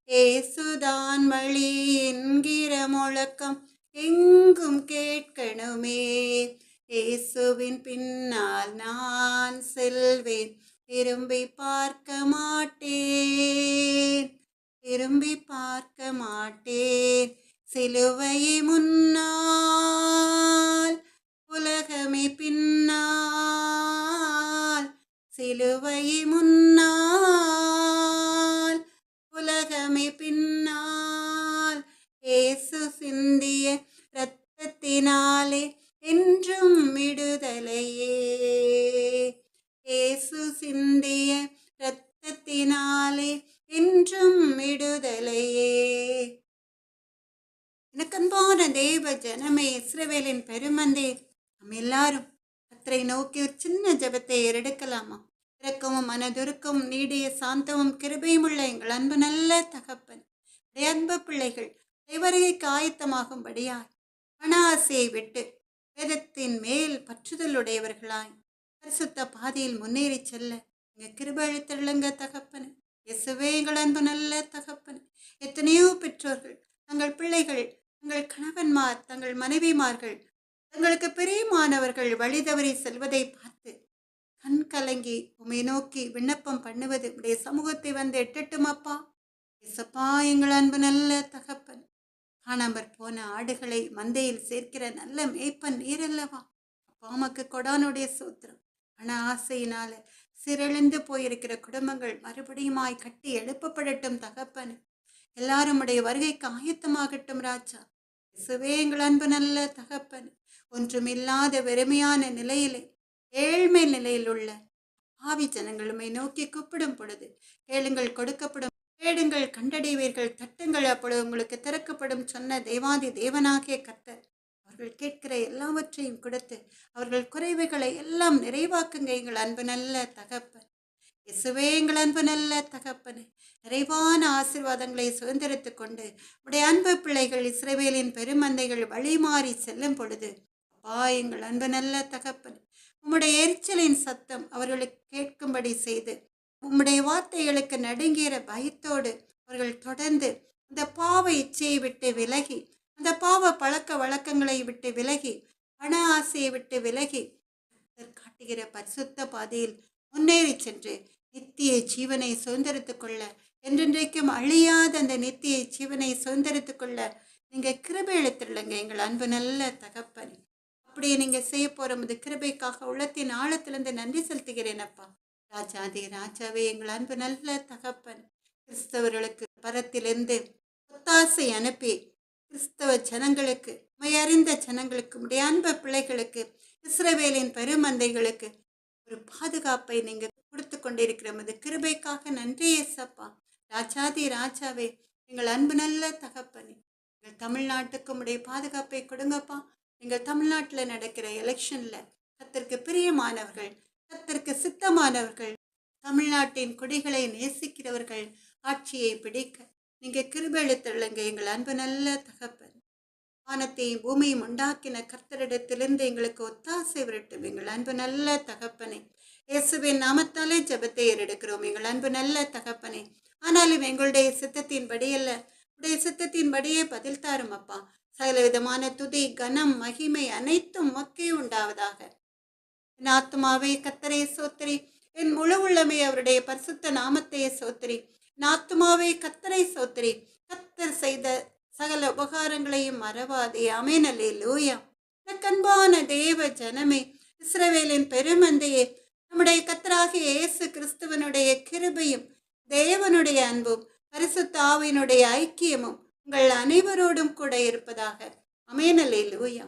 இயேசுதான் வழி என்கிற முழக்கம் எங்கும் கேட்கணுமே. இயேசுவின் பின்னால் நான் செல்வேன், திரும்பி பார்க்க மாட்டேன், திரும்பி பார்க்க மாட்டேன். சிலுவை முன்னால், உலகமே பின்னால். சிலுவை முன்னால், உலகமே காலமே பின்னால் இயேசு சிந்திய இரத்தத்தினாலே என்றும் விடுதலையே. இயேசு சிந்திய இரத்தத்தினாலே என்றும் விடுதலையே. எனக்கன்பான தேவ ஜனமே, இஸ்ரவேலின் பெருமந்தே, நம்ம எல்லாரும் கர்த்தரை நோக்கி ஒரு சின்ன ஜெபத்தை எடுக்கலாமா? இரக்கமும் மனதுருக்கும் நீடிய சாந்தமும் கிருபையும் உள்ள எங்கள் அன்பு நல்ல தகப்பன், அன்பு பிள்ளைகள் தேவரைக்கு ஆயத்தமாகும்படியாய் பண ஆசையை விட்டு வேதத்தின் மேல் பற்றுதலுடையவர்களாய் பரிசுத்த பாதையில் முன்னேறி செல்ல எங்க கிருபை அளித்தள்ளுங்க தகப்பன். இயேசுவே எங்கள் அன்பு நல்ல தகப்பன். எத்தனையோ பெற்றோர்கள் தங்கள் பிள்ளைகள், தங்கள் கணவன்மார், தங்கள் மனைவிமார்கள், தங்களுக்கு பிரியமானவர்கள் வழி தவறி செல்வதை பார்த்து கண் கலங்கி உம்மை நோக்கி விண்ணப்பம் பண்ணுவது உடைய சமூகத்தை வந்து எட்டட்டும் அப்பா. இசப்பா எங்கள் அன்பு நல்ல தகப்பன். காணாமற் போன ஆடுகளை மந்தையில் சேர்க்கிற நல்ல மேய்ப்பன் நீரல்லவா அப்பா. உமக்கு கொடானுடைய சூத்திரம். பண ஆசையினால சிறழிந்து போயிருக்கிற குடும்பங்கள் மறுபடியுமாய் கட்டி எழுப்பப்படட்டும் தகப்பன். எல்லாரும் உடைய வருகைக்கு ஆயத்தமாகட்டும் ராஜா. இசுவே எங்கள் அன்பு நல்ல தகப்பன். ஒன்றுமில்லாத வெறுமையான நிலையிலே, ஏழ்மை நிலையில் உள்ள ஆவி ஜனங்களுமை நோக்கி கூப்பிடும் பொழுது கேளுங்கள் கொடுக்கப்படும், தேடுங்கள் கண்டடைவீர்கள், தட்டுங்கள் அப்பொழுது உங்களுக்கு திறக்கப்படும் சொன்ன தேவாதி தேவனாகிய கர்த்தர் அவர்கள் கேட்கிற எல்லாவற்றையும் கொடுத்து அவர்கள் குறைவுகளை எல்லாம் நிறைவாக்குங்க எங்கள் அன்பு நல்ல தகப்பன். இயேசுவே எங்கள் அன்பு நல்ல தகப்பனே, நிறைவான ஆசீர்வாதங்களை சுதந்திரித்து கொண்டு உடைய அன்பு பிள்ளைகள் இஸ்ரவேலின் பெருமந்தைகள் வழிமாறி செல்லும் பொழுது அப்பா எங்கள் அன்பு நல்ல தகப்பன், உம்முடைய எரிச்சலின் சத்தம் அவர்களுக்கு கேட்கும்படி செய்து உம்முடைய வார்த்தைகளுக்கு நடுங்கிற பயத்தோடு அவர்கள் தொடர்ந்து அந்த பாவ இச்சையை விட்டு விலகி, அந்த பாவ பழக்க வழக்கங்களை விட்டு விலகி, பண ஆசையை விட்டு விலகி காட்டுகிற பரிசுத்த பாதையில் முன்னேறி சென்று நித்திய ஜீவனை சுதந்திரித்துக் கொள்ள, என்றென்றைக்கும் அழியாத அந்த நித்திய ஜீவனை சுதந்திரித்துக் கொள்ள நீங்க கிருபை அளித்துள்ளங்க எங்கள் அன்பு நல்ல தகப்பனே. அப்படியே நீங்க செய்ய போற முது கிருபைக்காக உள்ளத்தின் ஆழத்திலிருந்து நன்றி செலுத்துகிறேன் அப்பா. ராஜாதே ராஜாவே எங்கள் அன்பு நல்ல தகப்பன். கிறிஸ்தவர்களுக்கு பரத்திலிருந்து ஒத்தாசை அனுப்பி கிறிஸ்தவ ஜனங்களுக்கு, மையறிந்த ஜனங்களுக்கு, உடைய அன்பு பிள்ளைகளுக்கு, இஸ்ரவேலின் பெருமந்தைகளுக்கு ஒரு பாதுகாப்பை நீங்க கொடுத்து கொண்டிருக்கிற மது கிருபைக்காக நன்றி ஏசப்பா. ராஜாதி ராஜாவே எங்கள் அன்பு நல்ல தகப்பனே, எங்கள் தமிழ்நாட்டுக்கு உடைய பாதுகாப்பை கொடுங்கப்பா. எங்கள் தமிழ்நாட்டில் நடக்கிற எலெக்ஷன்ல கர்த்தருக்கு பிரியமானவர்கள், கர்த்தருக்கு சித்தமானவர்கள், தமிழ்நாட்டின் குடிகளை நேசிக்கிறவர்கள் ஆட்சியை பிடிக்க நீங்க கிருபை அளித்துள்ளங்க எங்கள் அன்பு நல்ல தகப்பன். வானத்தையும் பூமியும் உண்டாக்கின கர்த்தரிடத்திலிருந்து எங்களுக்கு ஒத்தாசை விரட்டும் எங்கள் அன்பு நல்ல தகப்பனே. இயேசுவின் நாமத்தாலே ஜெபத்தை ஏறெடுக்கிறோம் எங்கள் அன்பு நல்ல தகப்பனே. ஆனாலும் எங்களுடைய சித்தத்தின்படி அல்ல, உடைய சித்தத்தின்படியே பதில் தாரும் அப்பா. சகல விதமான துதி கனம் மகிமை அனைத்தும் மக்கே உண்டாவதாக. என் ஆத்மாவே கர்த்தரை சோத்திரி, என் முழு உள்ளமே அவருடைய பரிசுத்த நாமத்தையே சோத்திரி. என் ஆத்மாவே கர்த்தரை சோத்திரி, கர்த்தர் செய்த சகல உபகாரங்களையும் மறவாதே. ஆமென் அல்லேலூயா. கண்பான தேவ ஜனமே, இஸ்ரவேலின் பெருமந்தையே, நம்முடைய கர்த்தராகிய இயேசு கிறிஸ்துவனுடைய கிருபையும் தேவனுடைய அன்பும் பரிசுத்த ஆவியினுடைய ஐக்கியமும் உங்கள் அனைவரோடும் கூட இருப்பதாக. ஆமென் அல்லேலூயா.